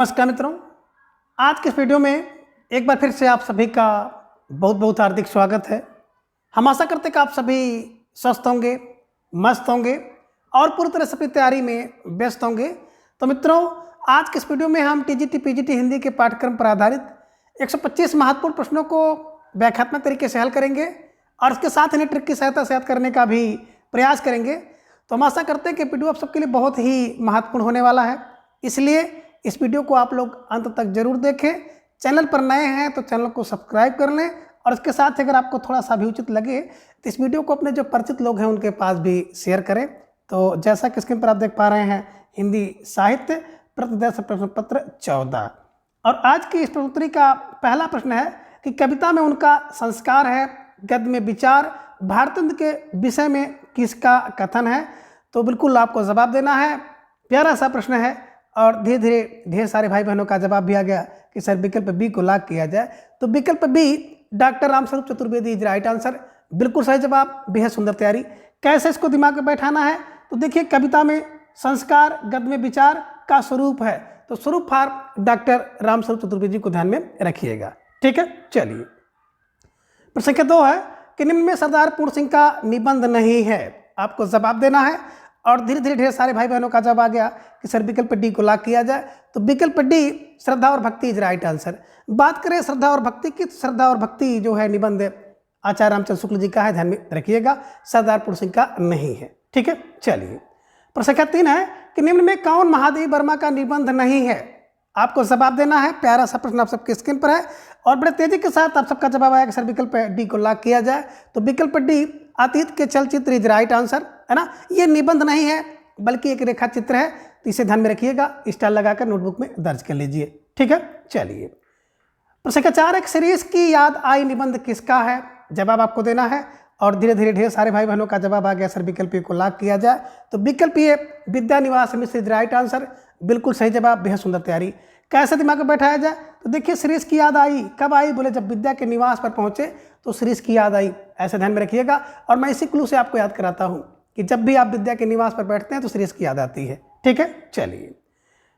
नमस्कार मित्रों, आज के इस वीडियो में एक बार फिर से आप सभी का बहुत बहुत हार्दिक स्वागत है। हम आशा करते हैं कि आप सभी स्वस्थ होंगे, मस्त होंगे और पूरी तरह से अपनी तैयारी में व्यस्त होंगे। तो मित्रों, आज के इस वीडियो में हम टीजीटी पीजीटी हिंदी के पाठ्यक्रम पर आधारित 125 महत्वपूर्ण प्रश्नों को व्याख्यात्मक तरीके से हल करेंगे और इसके साथ इन्हें ट्रिक की सहायता से याद करने का भी प्रयास करेंगे। तो हम आशा करते हैं कि वीडियो आप सबके लिए बहुत ही महत्वपूर्ण होने वाला है, इसलिए इस वीडियो को आप लोग अंत तक जरूर देखें। चैनल पर नए हैं तो चैनल को सब्सक्राइब कर लें और इसके साथ अगर आपको थोड़ा सा भी उचित लगे तो इस वीडियो को अपने जो परिचित लोग हैं उनके पास भी शेयर करें। तो जैसा कि स्क्रीन पर आप देख पा रहे हैं, हिंदी साहित्य प्रतिदर्श प्रश्न पत्र 14 और आज की इस प्रश्नोत्तरी का पहला प्रश्न है कि कविता में उनका संस्कार है, गद्य में विचार, भारतंत्र के विषय में किसका कथन है। तो बिल्कुल आपको जवाब देना है। प्यारा सा प्रश्न है और धीरे धीरे ढेर सारे भाई बहनों का जवाब भी आ गया कि सर विकल्प बी को लॉक किया जाए। तो विकल्प B doctor Ramswaroop Chaturvedi is right answer, बिल्कुल सही जवाब, बेहद सुंदर तैयारी। कैसे इसको दिमाग में बैठाना है, तो देखिए कविता में संस्कार, गद्य में विचार का स्वरूप है, तो स्वरूप फॉर डॉक्टर रामस्वरूप चतुर्वेदी को ध्यान में रखिएगा। ठीक है, चलिए प्रश्न संख्या 2 है कि निम्न में सरदार पूर्ण सिंह का निबंध नहीं है। आपको जवाब देना है और धीरे धीरे ढेर सारे भाई बहनों का जवाब आ गया कि सर विकल्प डी को लॉक किया जाए। तो विकल्प डी श्रद्धा और भक्ति इज राइट आंसर। बात करें श्रद्धा और भक्ति की, श्रद्धा और भक्ति जो है निबंध आचार्य रामचंद्र शुक्ल जी का है, ध्यान में रखिएगा, सरदार पूर्ण सिंह का नहीं है। ठीक है, चलिए प्रश्न संख्या 3 है कि निम्न में कौन महादेवी वर्मा का निबंध नहीं है। आपको जवाब देना है। प्यारा सा प्रश्न आप सबके स्क्रीन पर है और बड़े तेजी के साथ आप सबका जवाब आया कि सर विकल्प डी को लॉक किया जाए। तो विकल्प डी अतीत के चलचित्र इज राइट आंसर, है ना। ये निबंध नहीं है बल्कि एक रेखा चित्र है, तो इसे ध्यान में रखिएगा, स्टार लगाकर नोटबुक में दर्ज कर लीजिए। ठीक है, चलिए प्रश्न संख्या 4 है सीरीज की याद आई निबंध किसका है। जवाब आपको देना है और धीरे धीरे ढेर सारे भाई बहनों का जवाब आ गया सर विकल्प ए को लॉक किया जाए। तो विकल्प ए विद्या निवास मिश्र इज राइट आंसर, बिल्कुल सही जवाब, बेहद सुंदर तैयारी। कैसे दिमाग में बैठाया जाए, तो देखिए सीरीज की याद आई कब आई, बोले जब विद्या के निवास पर पहुंचे तो सीरीज की याद आई, ऐसे ध्यान में रखिएगा। और मैं इसी क्लू से आपको याद कराता हूं कि जब भी आप विद्या के निवास पर बैठते हैं तो सीरीज की याद आती है। ठीक है, चलिए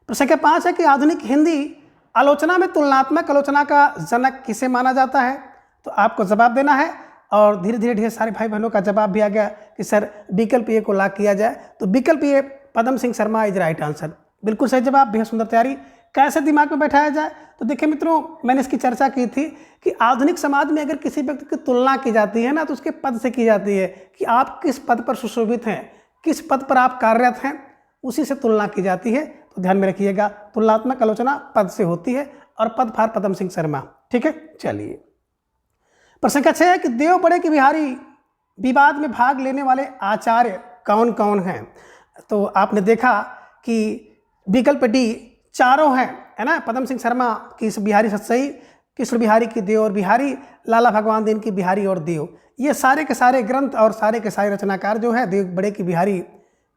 प्रश्न संख्या 5 है कि आधुनिक हिंदी आलोचना में तुलनात्मक आलोचना का जनक किसे माना जाता है। तो आपको जवाब देना है और धीरे धीरे ढेर सारे भाई बहनों का जवाब भी आ गया कि सर विकल्प ए को लॉक किया जाए। तो विकल्प A Padma Singh Sharma is right answer, बिल्कुल सही जवाब, बेहद सुंदर तैयारी। कैसे दिमाग में बैठाया जाए, तो देखिए मित्रों, मैंने इसकी चर्चा की थी कि आधुनिक समाज में अगर किसी व्यक्ति की तुलना की जाती है ना, तो उसके पद से की जाती है कि आप किस पद पर सुशोभित हैं, किस पद पर आप कार्यरत हैं, उसी से तुलना की जाती है। तो ध्यान में रखिएगा, तुलनात्मक आलोचना पद से होती है और पद फॉर पद्म सिंह शर्मा। ठीक है, चलिए प्रश्न संख्या 6 है कि देव बड़े की बिहारी विवाद में भाग लेने वाले आचार्य कौन कौन हैं। तो आपने देखा कि विकल्प डी चारों हैं, है ना। पद्म सिंह शर्मा की बिहारी सतसई, कृष्ण बिहारी की देव और बिहारी, लाला भगवान दीन की बिहारी और देव, ये सारे के सारे ग्रंथ और सारे के सारे रचनाकार जो है देव बड़े की बिहारी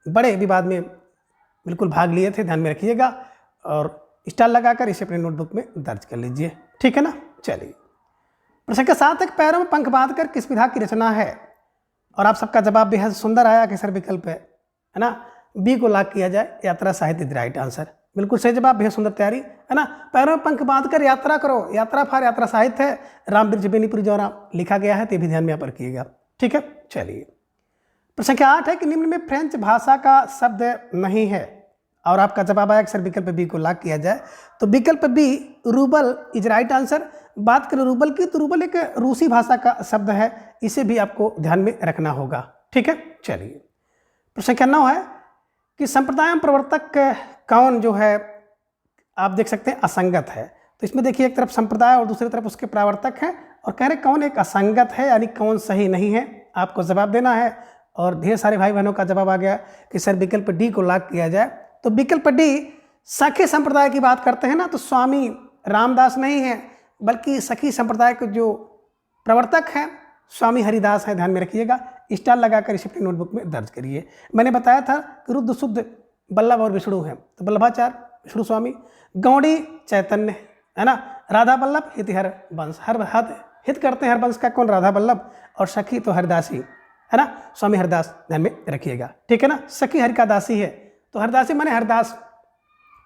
बड़े विवाद में बिल्कुल भाग लिए थे, ध्यान में रखिएगा और स्टार लगाकर इसे अपने नोटबुक में दर्ज कर लीजिए। ठीक है ना, चलिए प्रश्न संख्या 7 है पैरों में पंख बांधकर किस विधा की रचना है। और आप सबका जवाब बेहद सुंदर आया कि सर विकल्प है ना, बी को लॉक किया जाए, यात्रा साहित्य राइट आंसर, बिल्कुल सही जवाब, बेहद सुंदर तैयारी, है ना। पैरों में पंख बांधकर यात्रा करो, यात्रा फॉर यात्रा साहित्य है, रामबीर बेनीपुरी द्वारा लिखा गया है, तो भी ध्यान में यहाँ पर रखिएगा। ठीक है, चलिए प्रश्न संख्या 8 है कि निम्न में फ्रेंच भाषा का शब्द नहीं है। और आपका जवाब आया कि सर विकल्प बी को लॉक किया जाए। तो विकल्प B rouble is right answer. बात करें रूबल की, तो रूबल एक रूसी भाषा का शब्द है, इसे भी आपको ध्यान में रखना होगा। ठीक है, चलिए प्रश्न संख्या 9 है कि संप्रदाय प्रवर्तक कौन जो है, आप देख सकते हैं असंगत है। तो इसमें देखिए एक तरफ संप्रदाय और दूसरी तरफ उसके प्रवर्तक हैं और कह रहे कौन एक असंगत है, यानी कौन सही नहीं है। आपको जवाब देना है और ढेर सारे भाई बहनों का जवाब आ गया कि सर विकल्प डी को लॉक किया जाए। तो विकल्प डी सखी संप्रदाय की बात करते हैं ना, तो स्वामी रामदास नहीं है बल्कि सखी संप्रदाय के जो प्रवर्तक हैं स्वामी हरिदास हैं, ध्यान में रखिएगा, स्टार लगाकर इसे अपनी नोटबुक में दर्ज करिए। मैंने बताया था रुद्र शुद्ध बल्लभ और विष्णु हैं, तो बल्लभाचार्य विष्णु स्वामी, गौड़ी चैतन्य, है ना, राधा बल्लभ हितहर वंश, हर हित करते हैं हर वंश का कौन, राधा बल्लभ, और सखी तो हरिदासी, है ना, स्वामी हरिदास, ध्यान में रखिएगा। ठीक है ना, सखी हरि का दासी है, तो हरिदासी माने हरिदास।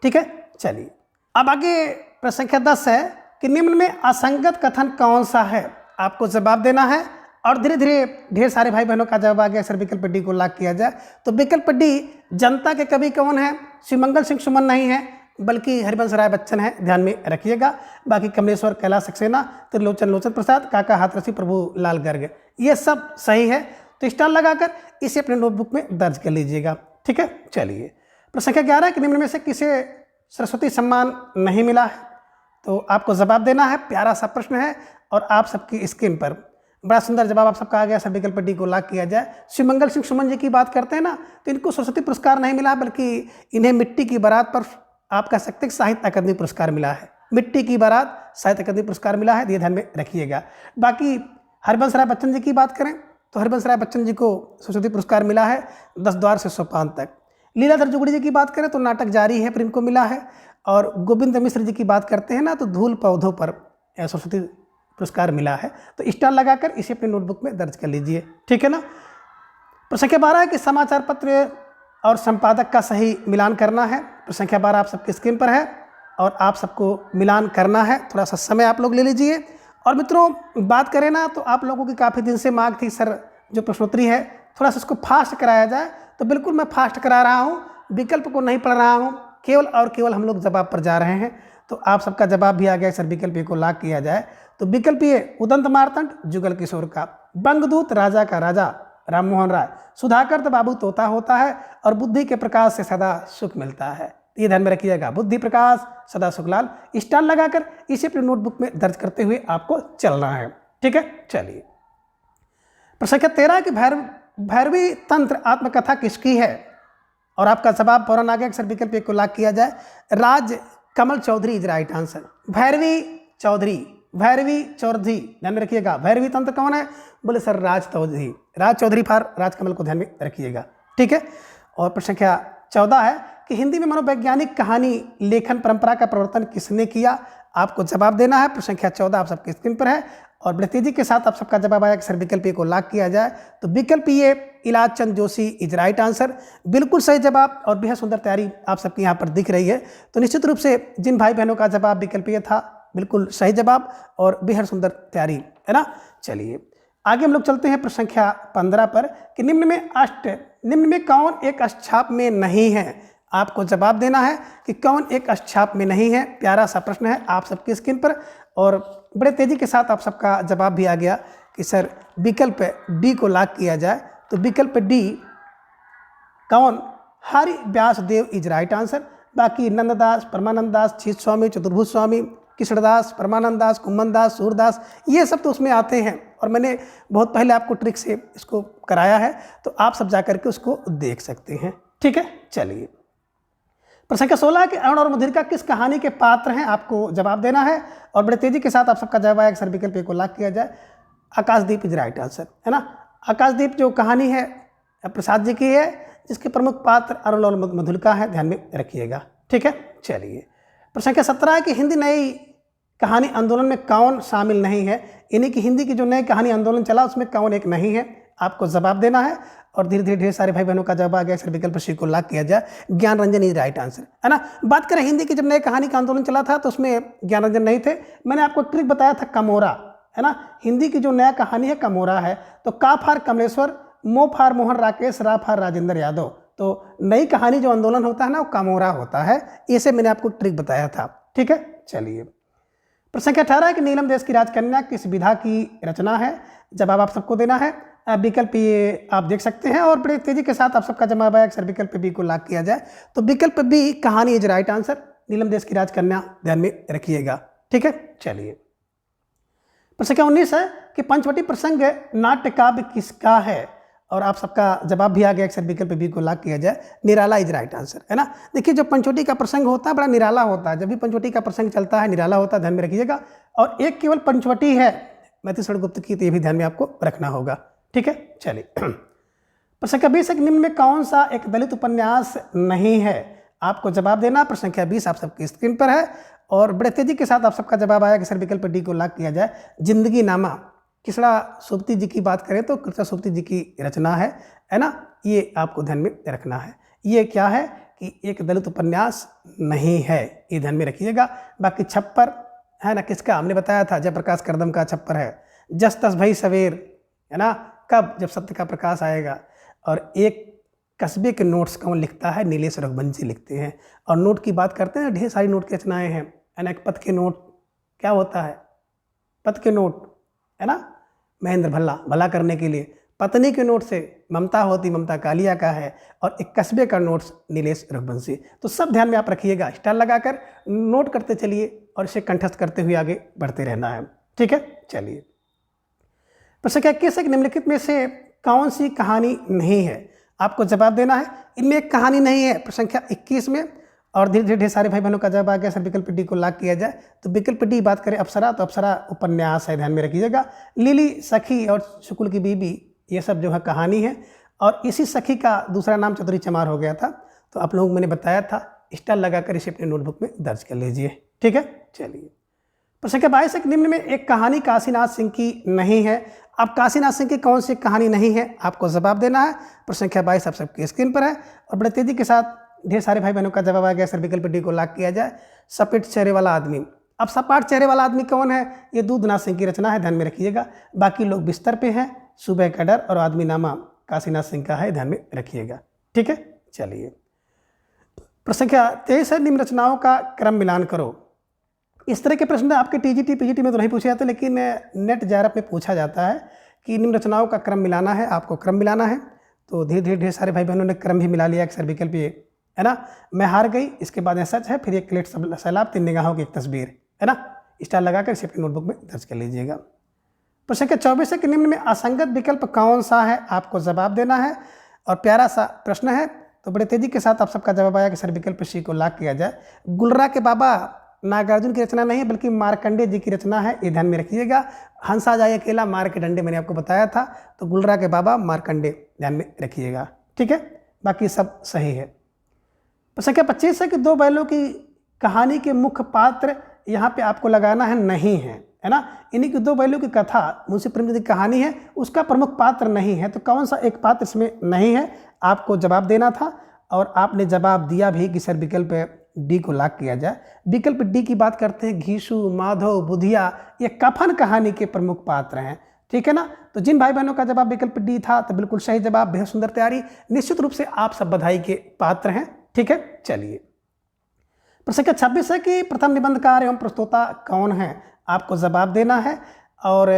ठीक है, चलिए अब आगे प्रश्न संख्या 10 है कि निम्न में असंगत कथन कौन सा है, आपको जवाब देना है। और धीरे धीरे ढेर सारे भाई बहनों का जवाब आ गया सर विकल्प डी को लॉक किया जाए। तो विकल्प डी जनता के कवि कौन है, शिवमंगल सिंह सुमन नहीं है बल्कि हरिवंश राय बच्चन है, ध्यान में रखिएगा। बाकी कमलेश्वर, कैलाश सक्सेना, त्रिलोचन लोचन प्रसाद, काका हाथरसी, प्रभु लाल गर्ग, ये सब सही है। तो स्टार लगाकर इसे अपने नोटबुक में दर्ज कर लीजिएगा। ठीक है, चलिए प्रश्न संख्या 11 कि निम्न में से किसे सरस्वती सम्मान नहीं मिला है, तो आपको जवाब देना है। प्यारा सा प्रश्न है और आप सबकी स्क्रीन पर बड़ा सुंदर जवाब आप सबका आ गया। सब विकल्प डी को लॉक किया जाए। शिवमंगल सिंह सुमन जी की बात करते हैं ना, तो इनको सरस्वती पुरस्कार नहीं मिला बल्कि इन्हें मिट्टी की बारात पर आप कह सकते हैं साहित्य अकादमी पुरस्कार मिला है। मिट्टी की बारात साहित्य अकादमी पुरस्कार मिला है, ये ध्यान में रखिएगा। बाकी हरिवंश राय बच्चन जी की बात करें तो हरिवंश राय बच्चन जी को सरस्वती पुरस्कार मिला है 10 द्वार से सोपान तक। लीलाधर जुगड़ी जी की बात करें तो नाटक जारी है पर इनको मिला है। और गोविंद मिश्र जी की बात करते हैं ना तो धूल पौधों पर सरस्वती पुरस्कार मिला है। तो स्टार लगाकर इसे अपने नोटबुक में दर्ज कर लीजिए। ठीक है ना। प्रश्न संख्या 12 है कि समाचार पत्र और संपादक का सही मिलान करना है। प्रश्न संख्या 12 आप सबकी स्क्रीन पर है और आप सबको मिलान करना है। थोड़ा सा समय आप लोग ले लीजिए। और मित्रों बात करें ना तो आप लोगों की काफ़ी दिन से मांग थी सर जो प्रश्नोत्तरी है थोड़ा सा इसको फास्ट कराया जाए, तो बिल्कुल मैं फास्ट करा रहा हूँ, विकल्प को नहीं पढ़ रहा हूँ, केवल और केवल हम लोग जवाब पर जा रहे हैं। तो आप सबका जवाब भी आ गया सर विकल्प ए को लॉक किया जाए। तो विकल्प ए उदंत मार्तंड जुगल किशोर का, बंगदूत राजा का राजा राम मोहन राय, सुधाकर तो बाबू तोता होता है और बुद्धि के प्रकाश से सदा सुख मिलता है। ये ध्यान में रखिएगा, बुद्धि प्रकाश सदा सुखलाल। स्टार लगाकर इसे अपनी नोटबुक में दर्ज करते हुए आपको चलना है। ठीक है, चलिए प्रश्न संख्या 13 की भैरवी तंत्र आत्मकथा किसकी है, और आपका जवाब फौरन आ गया। सर विकल्प ए को लॉक किया जाए। Raj Kamal Chaudhary is right answer. Bhairavi Chaudhary ध्यान में रखिएगा। भैरवी तंत्र कौन है, बोले सर राज चौधरी फार राजकमल को ध्यान में रखिएगा। ठीक है। और प्रश्न संख्या 14 है कि हिंदी में मनोवैज्ञानिक कहानी लेखन परंपरा का प्रवर्तन किसने किया, आपको जवाब देना है। प्रश्न संख्या 14 आप सबकी स्क्रीन पर है और बड़े तेजी के साथ आप सबका जवाब आया कि सर विकल्प ए को लॉक किया जाए। तो विकल्प ये इलाज चंद जोशी इज राइट आंसर, बिल्कुल सही जवाब और बेहद सुंदर तैयारी आप सबकी यहाँ पर दिख रही है। तो निश्चित रूप से जिन भाई बहनों का जवाब विकल्प ये था बिल्कुल सही जवाब और बेहद सुंदर तैयारी है ना। चलिए आगे हम लोग चलते हैं प्रश्न संख्या 15 पर कि निम्न में कौन एक अष्टछाप में नहीं है, आपको जवाब देना है कि कौन एक अष्टछाप में नहीं है। प्यारा सा प्रश्न है आप सबकी स्क्रीन पर और बड़े तेजी के साथ आप सबका जवाब भी आ गया कि सर विकल्प डी को लॉक किया जाए। तो विकल्प डी कौन, Hari Vyas Dev is right answer. बाकी नंददास, परमानंद दास, छीत स्वामी, चतुर्भुज स्वामी, कृष्णदास, परमानंद दास, कुम्मन दास, सूरदास, ये सब तो उसमें आते हैं और मैंने बहुत पहले आपको ट्रिक से इसको कराया है, तो आप सब जाकर के उसको देख सकते हैं। ठीक है, चलिए प्रश्न संख्या 16 कि अरुण और मधुरिका किस कहानी के पात्र हैं, आपको जवाब देना है और बड़े तेजी के साथ आप सबका जवाब आया सर विकल्प ए को लॉक किया जाए। आकाशदीप इज राइट आंसर, है ना। आकाशदीप जो कहानी है प्रसाद जी की है जिसके प्रमुख पात्र अरुण और मधुलिका है, ध्यान में रखिएगा। ठीक है, चलिए प्रश्न संख्या 17 है कि हिंदी नई कहानी आंदोलन में कौन शामिल नहीं है, यानी कि हिंदी की जो नई कहानी आंदोलन चला उसमें कौन एक नहीं है, आपको जवाब देना है। और धीरे धीरे ढेर सारे भाई बहनों का जवाब आ गया सर विकल्प सी को लॉक किया जाए। ज्ञान रंजन इज राइट आंसर, है ना। बात करें हिंदी की जब नई कहानी का आंदोलन चला था तो उसमें ज्ञान रंजन नहीं थे। मैंने आपको ट्रिक बताया था कमोरा, है ना। हिंदी की जो नया कहानी है कमोरा है। तो का फार कमलेश्वर, मो फार मोहन राकेश, रा फार राजेंद्र यादव। तो नई कहानी जो आंदोलन होता है ना वो कमोरा होता है, इसे मैंने आपको ट्रिक बताया था। ठीक है, चलिए प्रश्न संख्या 18 है कि नीलम देश की राजकन्या किस विधा की रचना है, जवाब आप सबको देना है। विकल्प ये आप देख सकते हैं और बड़े तेजी के साथ आप सबका जवाब आया सर विकल्प बी को लॉक किया जाए। तो विकल्प बी कहानी इज राइट आंसर, नीलम देश की राजकन्या, ध्यान में रखिएगा। ठीक है, चलिए प्रश्न संख्या 19 है कि पंचवटी प्रसंग नाट्य काव्य किसका है, और आप सबका जवाब भी आ गया सर विकल्प बी को लॉक किया जाए। निराला इज राइट आंसर, है ना। देखिए जो पंचवटी का प्रसंग होता है बड़ा निराला होता है, जब भी पंचवटी का प्रसंग चलता है निराला होता है, ध्यान में रखिएगा। और एक केवल पंचवटी है मैथिली गुप्त की, तो ये भी ध्यान में आपको रखना होगा। ठीक है, चलिए प्रश्न संख्या 20 निम्न में कौन सा एक दलित उपन्यास नहीं है, आपको जवाब देना। प्रश्न संख्या 20 आप सबकी स्क्रीन पर है और बड़े तेजी के साथ आप सबका जवाब आया कि सर विकल्प डी को लॉक किया जाए। जिंदगी नामा कृष्णा सोबती जी की बात करें तो कृष्णा सोबती जी की रचना है ना। ये आपको ध्यान में रखना है। ये क्या है कि एक दलित उपन्यास नहीं है, ये ध्यान में रखिएगा। बाकी छप्पर है ना किसका, हमने बताया था जयप्रकाश करदम का छप्पर है। जस तस भई सवेर है ना, कब, जब सत्य का प्रकाश आएगा। और एक कस्बे के नोट्स कौन लिखता है, नीलेश रघुवंशी लिखते हैं। और नोट की बात करते हैं, ढेर सारी नोट की रचनाएँ हैं, है ना। एक पथ के नोट क्या होता है, पथ के नोट है ना, महेंद्र भल्ला, भला करने के लिए। पत्नी के नोट से ममता होती, ममता कालिया का है। और एक कस्बे का नोट्स नीलेश रघुवंशी। तो सब ध्यान में आप रखिएगा, स्टार लगाकर नोट करते चलिए और इसे कंठस्थ करते हुए आगे बढ़ते रहना है, ठीक है। चलिए, प्रश्न क्या, किस एक निम्नलिखित में से कौन सी कहानी नहीं है, आपको जवाब देना है। इनमें एक कहानी नहीं है, प्रश्न संख्या 21 में। और धीरे धीरे ढेर सारे भाई बहनों का जवाब आ गया। सर विकल्प डी को लॉक किया जाए तो विकल्प डी बात करें अप्सरा, तो अप्सरा उपन्यास है, ध्यान में रखिएगा। लिली, सखी और शुक्ल की बीबी, ये सब जो है कहानी है। और इसी सखी का दूसरा नाम चौधरी चमार हो गया था। तो आप लोगों को मैंने बताया था, स्टार लगाकर इसे अपने नोटबुक में दर्ज कर लीजिए, ठीक है। चलिए, प्रश्न संख्या 22 है, निम्न में एक कहानी काशीनाथ सिंह की नहीं है। अब काशीनाथ सिंह की कौन सी कहानी नहीं है, आपको जवाब देना है। प्रश्न संख्या 22 आप सबकी स्क्रीन पर है। और बड़े तेजी के साथ ढेर सारे भाई बहनों का जवाब आ गया। सर विकल्प डी को लॉक किया जाए। सपाट चेहरे वाला आदमी, अब सपाट चेहरे वाला आदमी कौन है, ये दूधनाथ सिंह की रचना है, ध्यान में रखिएगा। बाकी लोग बिस्तर पे हैं, सुबह का डर और आदमी नामा काशीनाथ सिंह का है, ध्यान में रखिएगा, ठीक है। चलिए, प्रश्न संख्या 23 है, निम्न रचनाओं का क्रम मिलान करो। इस तरह के प्रश्न आपके टीजीटी पीजीटी में तो नहीं पूछे जाते, लेकिन नेट जेआरएफ में पूछा जाता है कि निम्न रचनाओं का क्रम मिलाना है, आपको क्रम मिलाना है। तो धीरे धीरे ढेर सारे भाई बहनों ने क्रम भी मिला लिया कि सर विकल्प ये है ना, मैं हार गई, इसके बाद सच है, फिर एक लेट सैलाब, 3 निगाहों की एक तस्वीर, है ना। स्टार लगाकर इसे अपनी नोटबुक में दर्ज कर लीजिएगा। प्रश्न संख्या 24 है कि निम्न में असंगत विकल्प कौन सा है, आपको जवाब देना है। और प्यारा सा प्रश्न है, तो बड़े तेजी के साथ आप सबका जवाब आया कि सर विकल्प सी को लॉक किया जाए। गुलरा के बाबा नागार्जुन की रचना नहीं है, बल्कि मार्कंडे जी की रचना है, ये ध्यान में रखिएगा। हंसा जाए अकेला, मार के डंडे, मैंने आपको बताया था। तो गुलरा के बाबा मार्कंडे, ध्यान में रखिएगा, ठीक है। बाकी सब सही है। प्रश्न संख्या 25 है कि दो बैलों की कहानी के मुख्य पात्र यहाँ पे आपको लगाना है नहीं है ना। इन्हीं की दो बैलों की कथा, मुंशी प्रेमचंद की कहानी है, उसका प्रमुख पात्र नहीं है। तो कौन सा एक पात्र इसमें नहीं है, आपको जवाब देना था। और आपने जवाब दिया भी कि सर विकल्प डी को लॉक किया जाए। विकल्प डी की बात करते हैं, घीसू, माधव, बुधिया, ये कफन कहानी के प्रमुख पात्र हैं, ठीक है ना। तो जिन भाई बहनों का जवाब विकल्प डी था, तो बिल्कुल सही जवाब, बेहद सुंदर तैयारी, निश्चित रूप से आप सब बधाई के पात्र हैं, ठीक है। चलिए, प्रश्न संख्या 26 है कि प्रथम निबंधकार एवं प्रस्तोता कौन है, आपको जवाब देना है। और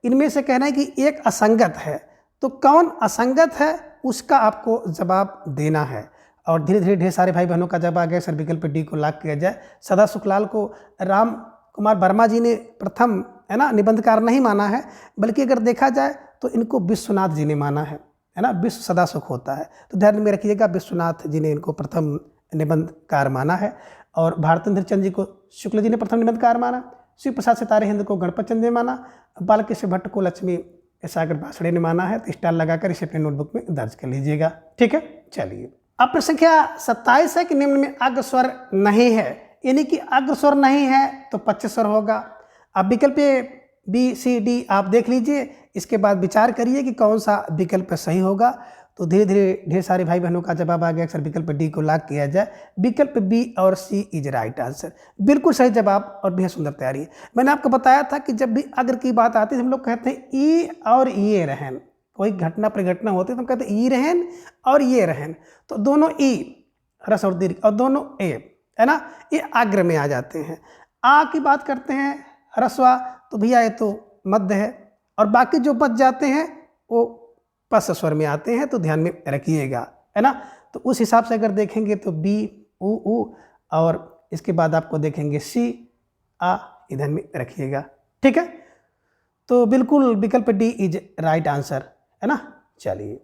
इनमें से कहना है कि एक असंगत है, तो कौन असंगत है उसका आपको जवाब देना है। और धीरे धीरे ढेर सारे भाई बहनों का जवाब आ गया, सर विकल्प डी को लॉक किया जाए। सदा सुखलाल को राम कुमार वर्मा जी ने प्रथम है ना निबंधकार नहीं माना है, बल्कि अगर देखा जाए तो इनको विश्वनाथ जी ने माना है ना। विश्व सदा सुख होता है, तो ध्यान में रखिएगा, विश्वनाथ जी ने इनको प्रथम निबंधकार माना है। और भारतेंद्र चंद्र जी को शुक्ल जी ने प्रथम निबंधकार माना। शिव प्रसाद सितारे हिंद को गणपत चंद ने माना। बालकृष्ण भट्ट को लक्ष्मी सागर बासड़े ने माना है। तो स्टार लगाकर इसे अपने नोटबुक में दर्ज कर लीजिएगा, ठीक है। चलिए, अब प्रश्न संख्या 27 है कि निम्न में अग्रस्वर नहीं है, यानी कि अग्रस्वर नहीं है तो पक्षस्वर होगा। अब विकल्प बी सी डी आप देख लीजिए, इसके बाद विचार करिए कि कौन सा विकल्प सही होगा। तो धीरे धीरे ढेर सारे भाई बहनों का जवाब आ गया, सर विकल्प डी को लॉक किया जाए। विकल्प बी और सी इज राइट आंसर, बिल्कुल सही जवाब और बेहद सुंदर तैयारी है। मैंने आपको बताया था कि जब भी अग्र की बात आती है हम लोग कहते हैं ई और ये रहन, कोई घटना परिघटना होती है तो हम कहते हैं ई रहन और ये रहन। तो दोनों ई रस और दीर्घ और दोनों ए है ना, ये आग्र में आ जाते हैं। आ की बात करते हैं ह्रस्वा, तो भैया ये तो मध्य है। और बाकी जो बच जाते हैं वो पस स्वर में आते हैं, तो ध्यान में रखिएगा, है ना। तो उस हिसाब से अगर देखेंगे तो बी ऊ और इसके बाद आपको देखेंगे सी आ, ध्यान में रखिएगा, ठीक है। तो बिल्कुल विकल्प डी इज राइट आंसर, है ना। चलिए,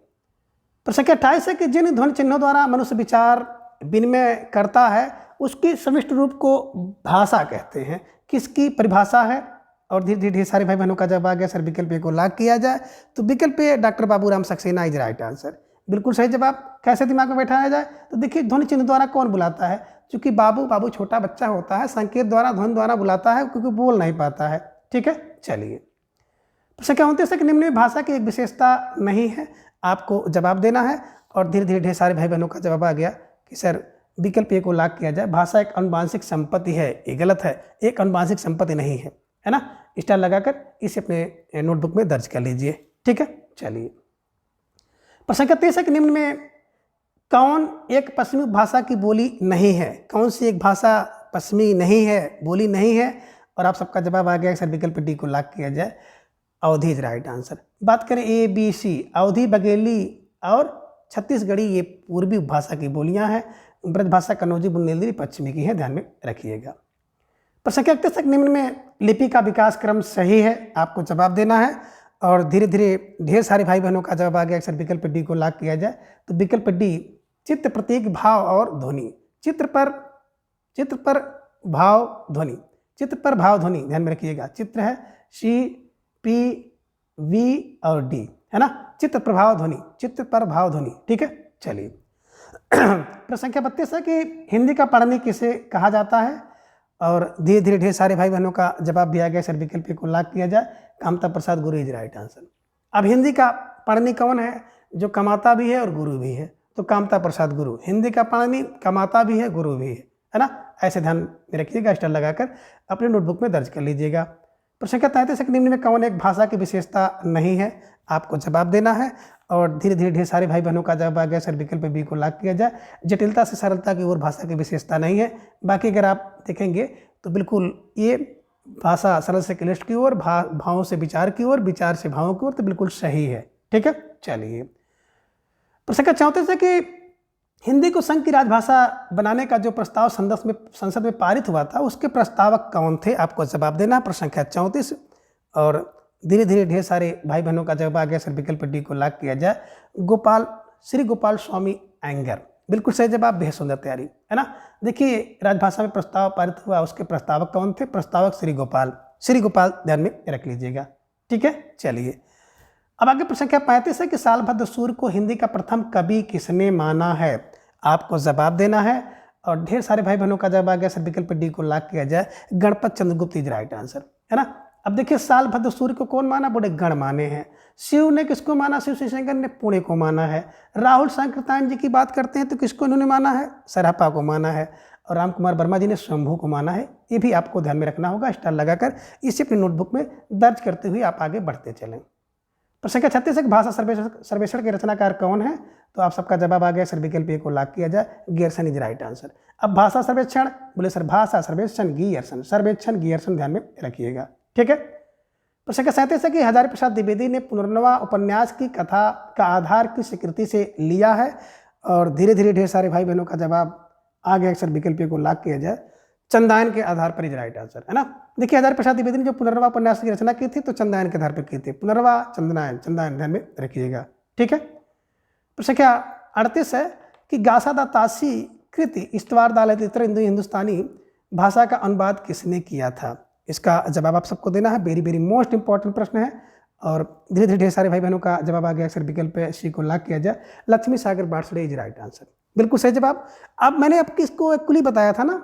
प्रश्न संख्या 28 है कि जिन ध्वनि चिन्हों द्वारा मनुष्य विचार विनिमय करता है उसकी समिष्ट रूप को भाषा कहते हैं, किसकी परिभाषा है। और धीरे धीरे सारे भाई बहनों का जवाब आ गया, सर विकल्प ए को लॉक किया जाए। तो विकल्प A doctor Baburam Saxena is right answer, बिल्कुल सही जवाब। कैसे दिमाग में बैठाया जाए, तो देखिए ध्वनि चिन्ह द्वारा कौन बुलाता है, क्योंकि बाबू छोटा बच्चा होता है, संकेत द्वारा ध्वनि द्वारा बुलाता है, क्योंकि बोल नहीं पाता है, ठीक है। चलिए, प्रश्न क्या होते हैं कि निम्न में भाषा की एक विशेषता नहीं है, आपको जवाब देना है। और धीरे धीरे ढेर सारे भाई बहनों का जवाब आ गया कि सर विकल्प ए को लॉक किया जाए। भाषा एक अनुवांशिक संपत्ति है, ये गलत है, एक अनुवांशिक संपत्ति नहीं है ना। स्टार लगाकर इसे अपने नोटबुक में दर्ज कर लीजिए। ठीक है, चलिए। प्रश्न 33 है कि निम्न में कौन एक पश्चिमी भाषा की बोली नहीं है? कौन सी एक भाषा पश्चिमी नहीं है, बोली नहीं है? और आप सबका जवाब आ गया सर, विकल्प डी को लॉक किया जाए। अवधी इज राइट आंसर। बात करें ए बी सी, अवधी, बघेली और छत्तीसगढ़ी ये पूर्वी भाषा की बोलियां हैं। ब्रजभाषा कन्नौजी बुंदेलखंडी पश्चिमी की है, ध्यान में रखिएगा। प्रश्न 31 तक निम्न में लिपि का विकास क्रम सही है, आपको जवाब देना है। और धीरे धीरे ढेर सारे भाई बहनों का जवाब आ गया सर, विकल्प डी को लॉक किया जाए। तो विकल्प डी चित्र, प्रतीक, भाव और ध्वनि। चित्र पर भाव, ध्वनि। चित्र पर भाव, ध्वनि, ध्यान में रखिएगा। चित्र है सी, पी, वी और डी, है ना। चित्र प्रभाव ध्वनि, चित्र पर भाव ध्वनि। ठीक है, चलिए। प्रश्न संख्या 32 है कि हिंदी का पढ़नी किसे कहा जाता है? और धीरे धीरे ढेर सारे भाई बहनों का जवाब भी आ गया सर, विकल्प को लॉक किया जाए। कामता प्रसाद गुरु इज राइट आंसर। अब हिंदी का पढ़नी कौन है जो कमाता भी है और गुरु भी है? तो कामता प्रसाद गुरु हिंदी का पढ़नी, कमाता भी है, गुरु भी है ना। ऐसे ध्यान में रखिएगा, स्टार लगाकर अपने नोटबुक में दर्ज कर लीजिएगा। प्रश्न का 33 है कि निम्न में कौन एक भाषा की विशेषता नहीं है? आपको जवाब देना है। और धीरे धीरे ढेर सारे भाई बहनों का जवाब आ गया सर, विकल्प बी को लॉक किया जाए। जटिलता से सरलता की ओर भाषा की विशेषता नहीं है। बाकी अगर आप देखेंगे तो बिल्कुल ये भाषा सरल से क्लिष्ट की ओर, भावों से विचार की ओर, विचार से भावों की ओर, तो बिल्कुल सही है। ठीक है, चलिए। प्रश्न का 34 है कि हिंदी को संघ की राजभाषा बनाने का जो प्रस्ताव संसद में पारित हुआ था, उसके प्रस्तावक कौन थे? आपको जवाब देना है। प्रश्न संख्या 34। और धीरे धीरे ढेर सारे भाई बहनों का जवाब आ गया सर, विकल्प डी को लॉक किया जाए। श्री गोपाल स्वामी अयंगर, बिल्कुल सही जवाब, बेहद सुंदर तैयारी, है ना। देखिए, राजभाषा में प्रस्ताव पारित हुआ, उसके प्रस्तावक कौन थे? प्रस्तावक श्री गोपाल, ध्यान में रख लीजिएगा। ठीक है, चलिए। अब आगे प्रश्न संख्या 35 है कि सालभद्र सूर्य को हिंदी का प्रथम कवि किसने माना है? आपको जवाब देना है। और ढेर सारे भाई बहनों का जवाब आ गया सर, विकल्प डी को लॉक किया जाए। Ganpat Chandragupta is right answer, है ना। अब देखिए, सालभद्र सूर्य को कौन माना? बोले गण माने हैं। शिव ने किसको माना? शिव शंकर ने पुणे को माना है। राहुल सांकृत्यायन जी की बात करते हैं तो किसको इन्होंने माना है? सरहपा को माना है। और राम कुमार वर्मा जी ने शंभू को माना है। ये भी आपको ध्यान में रखना होगा, स्टार लगाकर इसे अपनी नोटबुक में दर्ज करते हुए आप आगे बढ़ते चलें। प्रश्न संख्या 36 है भाषा सर्वेक्षण के रचनाकार कौन है? तो आप सबका जवाब आ गया सर, विकल्प ए को लॉक किया जाए। Gierson is right answer. अब भाषा सर्वेक्षण, बोले सर भाषा सर्वेक्षण गियर्सन, सर्वेक्षण गियर्सन, ध्यान में रखिएगा। ठीक है। प्रश्न संख्या 37 है कि हजारी प्रसाद द्विवेदी ने पुनर्नवा उपन्यास की कथा का आधार की स्वीकृति से लिया है? और धीरे धीरे ढेर सारे भाई बहनों का जवाब आ गया सर, विकल्प ए को लॉक किया जाए। चंदायन के आधार पर इज राइट आंसर, है ना। देखिए, हजारी प्रसाद द्विवेदी ने जो पुनर्नवा उपन्यास की रचना की थी तो चंदायन के आधार पर की थी। पुनर्नवा, चंदायन, ध्यान में रखिएगा। ठीक है। प्रश्न संख्या 38 है कि गासादा तासी कृति इस्तवार दालत इतर हिंदुस्तानी भाषा का अनुवाद किसने किया था? इसका जवाब आप सबको देना है। वेरी वेरी मोस्ट इंपॉर्टेंट प्रश्न है। और धीरे धीरे ढेर सारे भाई बहनों का जवाब आ गया सर, विकल्प सी को लॉक किया जाए। लक्ष्मी सागर बार्सडे इज राइट आंसर, बिल्कुल सही जवाब। अब मैंने अब किसको एक्चुअली बताया था ना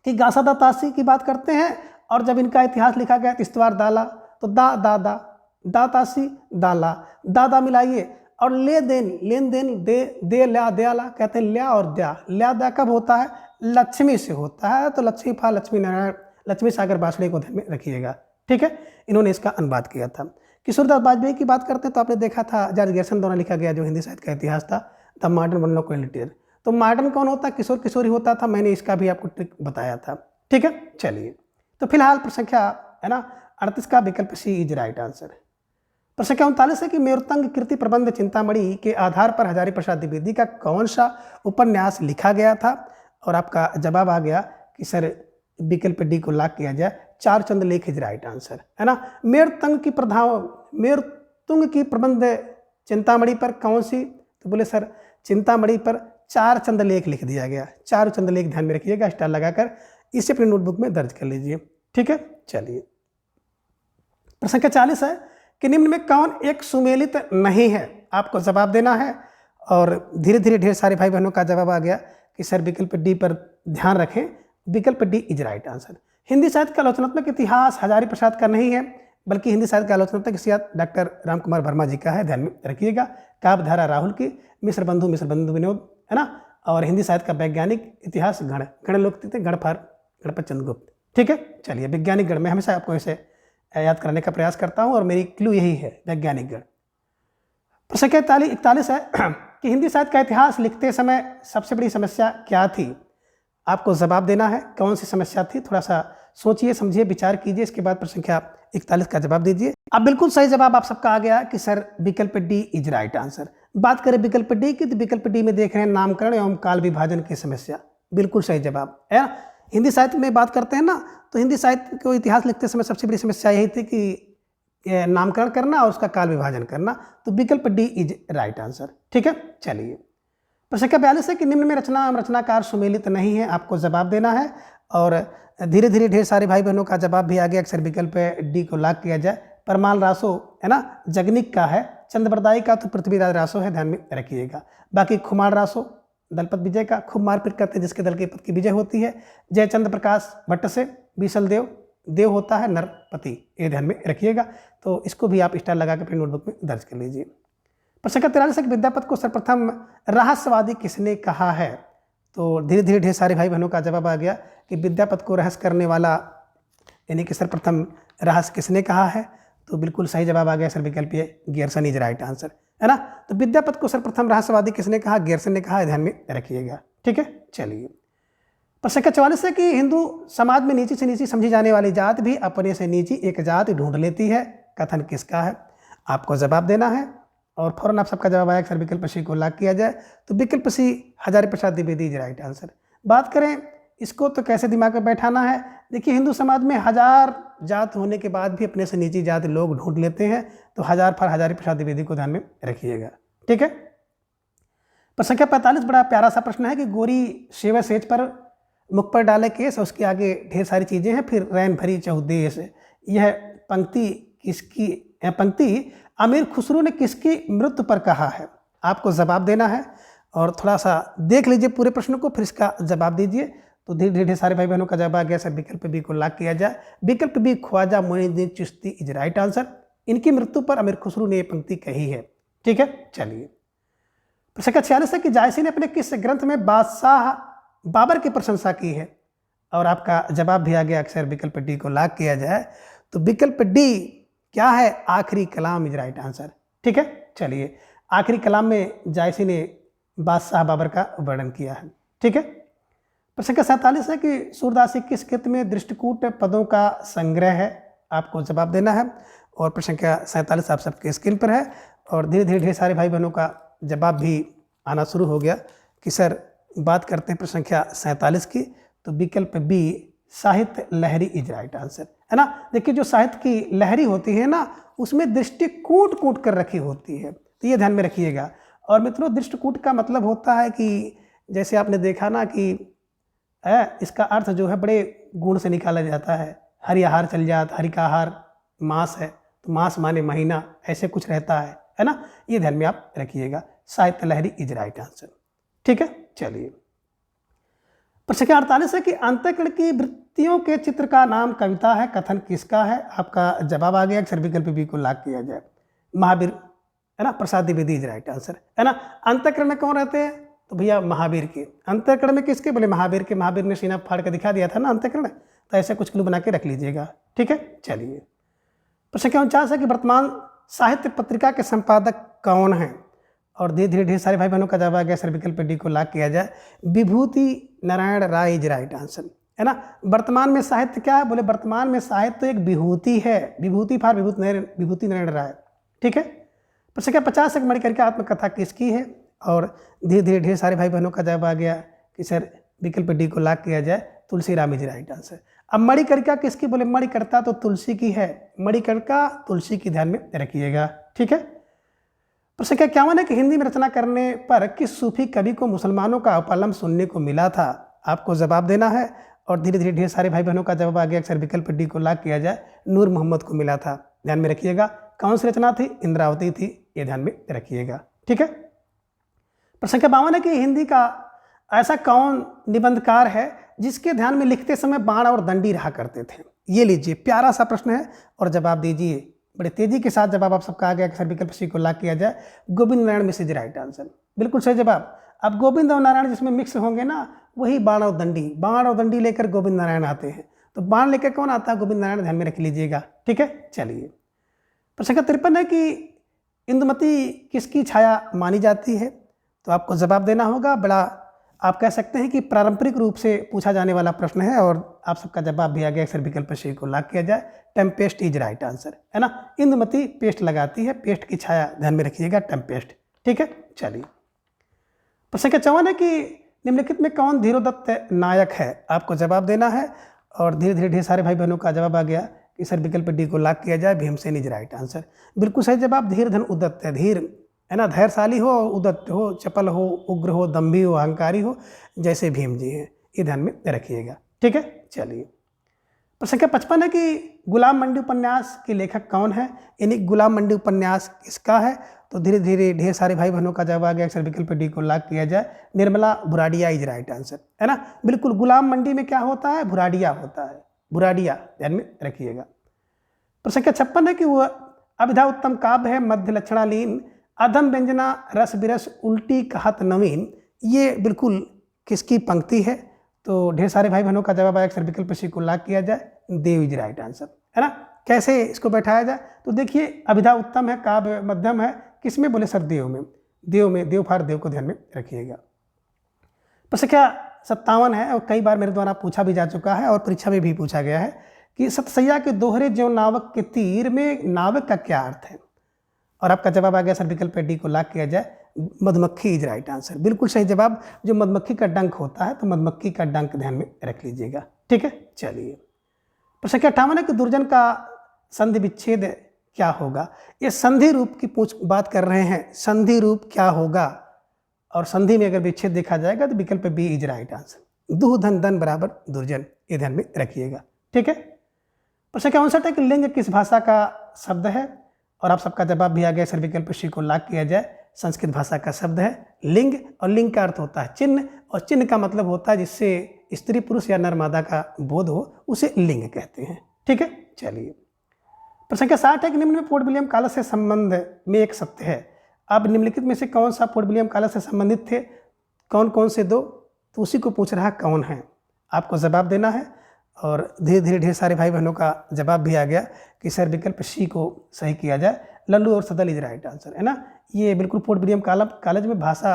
कि गासादा तासी की बात करते हैं, और जब इनका इतिहास लिखा गया इस्तवार दाला, तो दा तासी दाला, दादा मिलाइए। और लेन देन दे ल्या दयाला, कहते हैं ल्या और ल्या दा कब होता है? लक्ष्मी से होता है। तो लक्ष्मी फा लक्ष्मी नारायण, लक्ष्मी सागर बार्सडे को ध्यान में रखिएगा। ठीक है, इन्होंने इसका अनुवाद किया था। किशोरदास वाजपेयी की बात करते हैं तो आपने देखा था जॉर्ज गैरसन द्वारा लिखा गया जो हिंदी साहित्य का इतिहास था, द मॉडर्न वर्नाकुलर लिटरेचर। तो मॉडर्न कौन होता है? किशोरी होता था। मैंने इसका भी आपको ट्रिक बताया था। ठीक है, चलिए। तो फिलहाल प्रश्न संख्या है ना 38 का विकल्प सी इज राइट आंसर। प्रश्न संख्या 39 है कि मेरुतंग कृति प्रबंध चिंतामणि के आधार पर हजारी प्रसाद द्विवेदी का कौन सा उपन्यास लिखा गया था? और आपका जवाब आ गया कि सर, विकल्प डी को लॉक किया जाए। चारचंद लेख इज राइट आंसर, है ना। मेरुतंग की प्रबंध चिंतामणि पर कौन सी? तो बोले सर, चिंतामणि पर चारचंद लेख लिख दिया गया। चारचंद लेख, ध्यान में रखिएगा, स्टार लगाकर इसे अपनी नोटबुक में दर्ज कर लीजिए। ठीक है, चलिए। प्रश्न संख्या 40 है कि निम्न में कौन एक सुमेलित नहीं है? आपको जवाब देना है। और धीरे धीरे ढेर सारे भाई बहनों का जवाब आ गया कि सर, विकल्प डी पर ध्यान रखें। विकल्प D is right answer. Hindi साहित्य का आलोचनात्मक इतिहास हजारी प्रसाद का नहीं है, बल्कि हिंदी साहित्य का आलोचनात्मक इतिहास डॉक्टर राम कुमार वर्मा जी का है, ध्यान में रखिएगा। काव्यधारा राहुल की, मिश्र बंधु विनोद, है ना। और हिंदी साहित्य का वैज्ञानिक इतिहास गण लोग थे गणपत चंद्रगुप्त। ठीक है, चलिए वैज्ञानिक गण, मैं हमेशा आपको इसे याद करने का प्रयास करता हूँ और मेरी क्लू यही है, वैज्ञानिक गण। प्रश्न 41 है कि हिंदी साहित्य का इतिहास लिखते समय सबसे बड़ी समस्या क्या थी? आपको जवाब देना है, कौन सी समस्या थी, थोड़ा सा सोचिए, समझिए, विचार कीजिए, इसके बाद प्रश्न संख्या 41 का जवाब दीजिए। अब बिल्कुल सही जवाब आप सबका आ गया कि सर विकल्प डी इज राइट आंसर। बात करें विकल्प डी की, तो विकल्प डी में देख रहे हैं नामकरण एवं काल विभाजन की समस्या, बिल्कुल सही जवाब है। हिंदी साहित्य में बात करते हैं ना, तो हिंदी साहित्य को इतिहास लिखते समय सबसे बड़ी समस्या यही थी कि नामकरण करना और उसका काल विभाजन करना, तो विकल्प डी इज राइट आंसर। ठीक है, चलिए प्रश्न संख्या 42 है कि निम्न में रचनाकार सुमेलित नहीं है, आपको जवाब देना है। और धीरे धीरे ढेर सारे भाई बहनों का जवाब भी आ गया, अक्सर विकल्प डी को लॉक किया जाए। परमाल रासो है ना, जगनिक का है। चंद्रबरदाई का तो पृथ्वीराज रासो है, ध्यान में रखिएगा। बाकी खुमार रासो दलपत विजय का, खूब मारपीट करते हैं जिसके दल के पद की विजय होती है। जयचंद्र प्रकाश भट्ट से बीसल देव होता है नरपति, ये ध्यान में रखिएगा। तो इसको भी आप स्टार लगा के अपनी नोटबुक में दर्ज कर लीजिए। प्रश्न का 43 है कि विद्यापति को सर्वप्रथम रहस्यवादी किसने कहा है? तो धीरे धीरे ढेर सारे भाई बहनों का जवाब आ गया कि विद्यापति को रहस्य करने वाला यानी कि सर्वप्रथम रहस्य किसने कहा है? तो बिल्कुल सही जवाब आ गया सर, विकल्प गियर्सन इज राइट आंसर, है ना। तो विद्यापति को सर्वप्रथम रहस्यवादी किसने कहा? गियर्सन ने कहा, ध्यान में रखिएगा। ठीक है, चलिए प्रश्न का 44 है कि हिंदू समाज में नीची से नीची समझी जाने वाली जात भी अपने से नीची एक जात ढूंढ लेती है, कथन किसका है? आपको जवाब देना है और फौरन आप सबका जवाब आया सर विकल्प सी को लॉक किया जाए, तो विकल्प सी Hazari Prasad Dwivedi is right answer. बात करें इसको तो कैसे दिमाग में बैठाना है, देखिए हिंदू समाज में 1000 जात होने के बाद भी अपने से नीची जात लोग ढूंढ लेते हैं, तो हजारी प्रसाद द्विवेदी को ध्यान में रखिएगा। ठीक है, प्रश्न संख्या 45 बड़ा प्यारा सा प्रश्न है कि गोरी सेवा सेज पर मुख पर डाले केस, उसके आगे ढेर सारी चीज़ें हैं, फिर रैन भरी चौदेश। यह पंक्ति अमीर खुसरो ने किसकी मृत्यु पर कहा है? आपको जवाब देना है और थोड़ा सा देख लीजिए पूरे प्रश्न को, फिर इसका जवाब दीजिए। तो धीरे धीरे सारे भाई बहनों का जवाब आ गया सर, विकल्प बी को लॉक किया जाए। विकल्प B Khwaja Moinuddin Chishti is right answer. इनकी मृत्यु पर अमीर खुसरो ने यह पंक्ति कही है। ठीक है, चलिए प्रश्न का 46 है कि जायसी ने अपने किस ग्रंथ में बादशाह बाबर की प्रशंसा की है? और आपका जवाब भी आ गया, अक्सर विकल्प डी को लॉक किया जाए। तो विकल्प डी क्या है? आखिरी कलाम इज राइट आंसर। ठीक है, चलिए आखिरी कलाम में जायसी ने बादशाह बाबर का वर्णन किया है। ठीक है, प्रश्न का 47 है कि सूरदासी किस कृत में दृष्टिकूट पदों का संग्रह है? आपको जवाब देना है और प्रश्न का 47 आप सबके स्क्रीन पर है। और धीरे धीरे ढेर सारे भाई बहनों का जवाब भी आना शुरू हो गया कि सर बात करते हैं प्रश्न संख्या 47 की, तो विकल्प बी साहित्य लहरी इज राइट आंसर, है ना। देखिए जो साहित्य की लहरी होती है ना, उसमें दृष्टि कूट कर रखी होती है, तो ये ध्यान में रखिएगा। और मित्रों दृष्टिकूट का मतलब होता है कि जैसे आपने देखा ना कि इसका अर्थ जो है बड़े गुण से निकाला जाता है। हरि आहार चल जात, हरि का आहार मास है, तो मास माने महीना, ऐसे कुछ रहता है ना। ये ध्यान में आप रखिएगा, साहित्य लहरी इज राइट आंसर। ठीक है, चलिए प्रश्न 48 है कि अंतःकरण की वृत्तियों के चित्र का नाम कविता है, कथन किसका है? आपका जवाब आ गया, अक्सर विकल्प बी को लॉक किया जाए। महावीर, है ना, Prasad Dwivedi is right answer, है ना। अंतःकरण में कौन रहते हैं? तो भैया महावीर के। अंतःकरण में किसके? बोले महावीर के। महावीर ने सीना फाड़ के दिखा दिया था ना अंतःकरण, तो ऐसे कुछ क्लू बना के रख लीजिएगा। ठीक है, चलिए प्रश्न 49 है कि वर्तमान साहित्य पत्रिका के संपादक कौन हैं? और धीरे धीरे ढेर सारे भाई बहनों का जवाब आ गया, सर विकल्प डी को लॉक किया जाए। विभूति Narayan Rai is right answer, है ना। वर्तमान में साहित्य क्या है? बोले वर्तमान में साहित्य एक विभूति है, विभूति फॉर विभूति नारायण राय। ठीक है, प्रश्न क्या 50 है मणिकर की आत्मकथा किसकी है? और धीरे धीरे ढेर सारे भाई बहनों का जवाब आ गया कि सर विकल्प डी को लॉक किया जाए, तुलसीराम इज राइट आंसर। अब मणिकर्णिका किसकी? बोले मणिकर्ता तो तुलसी की है, मणिकर्णिका तुलसी की, ध्यान में रखिएगा। ठीक है, प्रश्न क्या 51 है कि हिंदी में रचना करने पर किस सूफी कवि को मुसलमानों का अपलम सुनने को मिला था? आपको जवाब देना है और धीरे धीरे ढेर सारे भाई बहनों का जवाब आ गया, अक्सर विकल्प डी को लॉक किया जाए। नूर मोहम्मद को मिला था, ध्यान में रखिएगा। कौन सी रचना थी? इंद्रावती थी, ये ध्यान में रखिएगा। ठीक है, प्रश्न 52 है कि हिंदी का ऐसा कौन निबंधकार है जिसके ध्यान में लिखते समय बाण और दंडी रहा करते थे? ये लीजिए, प्यारा सा प्रश्न है और जवाब दीजिए। बड़े तेजी के साथ जवाब आप सबका आ गया, सर विकल्प सी को लॉक किया जाए। Govind Narayan Mishra is right answer, बिल्कुल सही जवाब। अब गोविंद और नारायण जिसमें मिक्स होंगे ना, वही बाण और दंडी लेकर गोविंद नारायण आते हैं। तो बाण लेकर कौन आता है? गोविंद नारायण, ध्यान में रख लीजिएगा। ठीक है, चलिए। प्रश्न संख्या 53 है कि इंदुमती किसकी छाया मानी जाती है? तो आपको जवाब देना होगा। बड़ा आप कह सकते हैं कि पारंपरिक रूप से पूछा जाने वाला प्रश्न है और आप सबका जवाब भी आ गया। अक्सर विकल्प सी को लॉक किया जाए। टेम्पेस्ट इज राइट आंसर, है ना। इंदुमती पेस्ट लगाती है, पेस्ट की छाया ध्यान में रखिएगा, टेम्पेस्ट। ठीक है, चलिए। प्रश्न संख्या 54 है कि निम्नलिखित में कौन धीरोदत्त नायक है? आपको जवाब देना है और धीरे धीरे ढेर सारे भाई बहनों का जवाब आ गया कि सर विकल्प डी को लॉक किया जाए। भीमसेन इज राइट आंसर, बिल्कुल सही जवाब। धीरधन उद्दत है, धीर है ना, धैर्यशाली हो, उद्दत हो, चपल हो, उग्र हो, दम्भी हो, अहंकारी हो, जैसे भीम जी हैं, ये ध्यान में रखिएगा। ठीक है, चलिए। प्रश्न संख्या 55 है कि गुलाम मंडी उपन्यास के लेखक कौन है? यानी गुलाम मंडी उपन्यास किसका है? तो धीरे धीरे ढेर सारे भाई बहनों का जवाब आ गया। अक्सर विकल्प डी को लॉक किया जाए। निर्मला बुराड़िया इज राइट आंसर, है ना। बिल्कुल, गुलाम मंडी में क्या होता है? बुराड़िया होता है, बुराड़िया, ध्यान में रखिएगा। प्रश्न संख्या 56 है कि वह अभिधा उत्तम काव्य है, मध्य लक्षणालीन, अधम व्यंजना, रस बिरस, उल्टी कहत नवीन। ये बिल्कुल किसकी पंक्ति है? तो ढेर सारे भाई बहनों का जवाब आया। अक्सर विकल्प सी को लॉक किया जाए। देव इज राइट आंसर, है ना। कैसे इसको बैठाया जाए? तो देखिए, अभिधा उत्तम है, काव्य मध्यम है, किसमें? बोले सर देव में। देव में, देव फार देव को ध्यान में रखिएगा। प्रश्न संख्या 57 है और कई बार मेरे द्वारा पूछा भी जा चुका है और परीक्षा में भी पूछा गया है कि सतसैया के दोहरे ज्यों नावक के तीर में नावक का क्या अर्थ है? और आपका जवाब आ गया सर विकल्प डी को लॉक किया जाए। मधुमक्खी इज राइट आंसर, बिल्कुल सही जवाब। जो मधुमक्खी का डंक होता है, तो मधुमक्खी का डंक ध्यान में रख लीजिएगा। ठीक है, चलिए। प्रश्न संख्या 58 है कि दुर्जन का संधि विच्छेद क्या होगा? ये संधि रूप की बात कर रहे हैं। संधि रूप क्या होगा? और संधि में अगर विच्छेद देखा जाएगा तो विकल्प बी इज राइट आंसर। दुह धन धन बराबर दुर्जन, ये ध्यान में रखिएगा। ठीक है। प्रश्न संख्या 59 है कि लिंग किस भाषा का शब्द है? और आप सबका जवाब भी आ गया। सर विकल्प सी को लॉक किया जाए। संस्कृत भाषा का शब्द है लिंग, और लिंग का अर्थ होता है चिन्ह, और चिन्ह का मतलब होता है जिससे स्त्री पुरुष या नर मादा का बोध हो, उसे लिंग कहते हैं। ठीक है, चलिए। प्रश्न संख्या 60 है कि निम्न में फोर्ट विलियम कॉलेज से संबंध में एक सत्य है। अब निम्नलिखित में से कौन सा फोर्ट विलियम कॉलेज से संबंधित थे? कौन कौन से दो? तो उसी को पूछ रहा कौन है, आपको जवाब देना है। और धीरे धीरे ढेर सारे भाई बहनों का जवाब भी आ गया कि सर विकल्प सी को सही किया जाए। लल्लू और सदल इज राइट आंसर, है ना। ये बिल्कुल फोर्ट विलियम कॉलेज में भाषा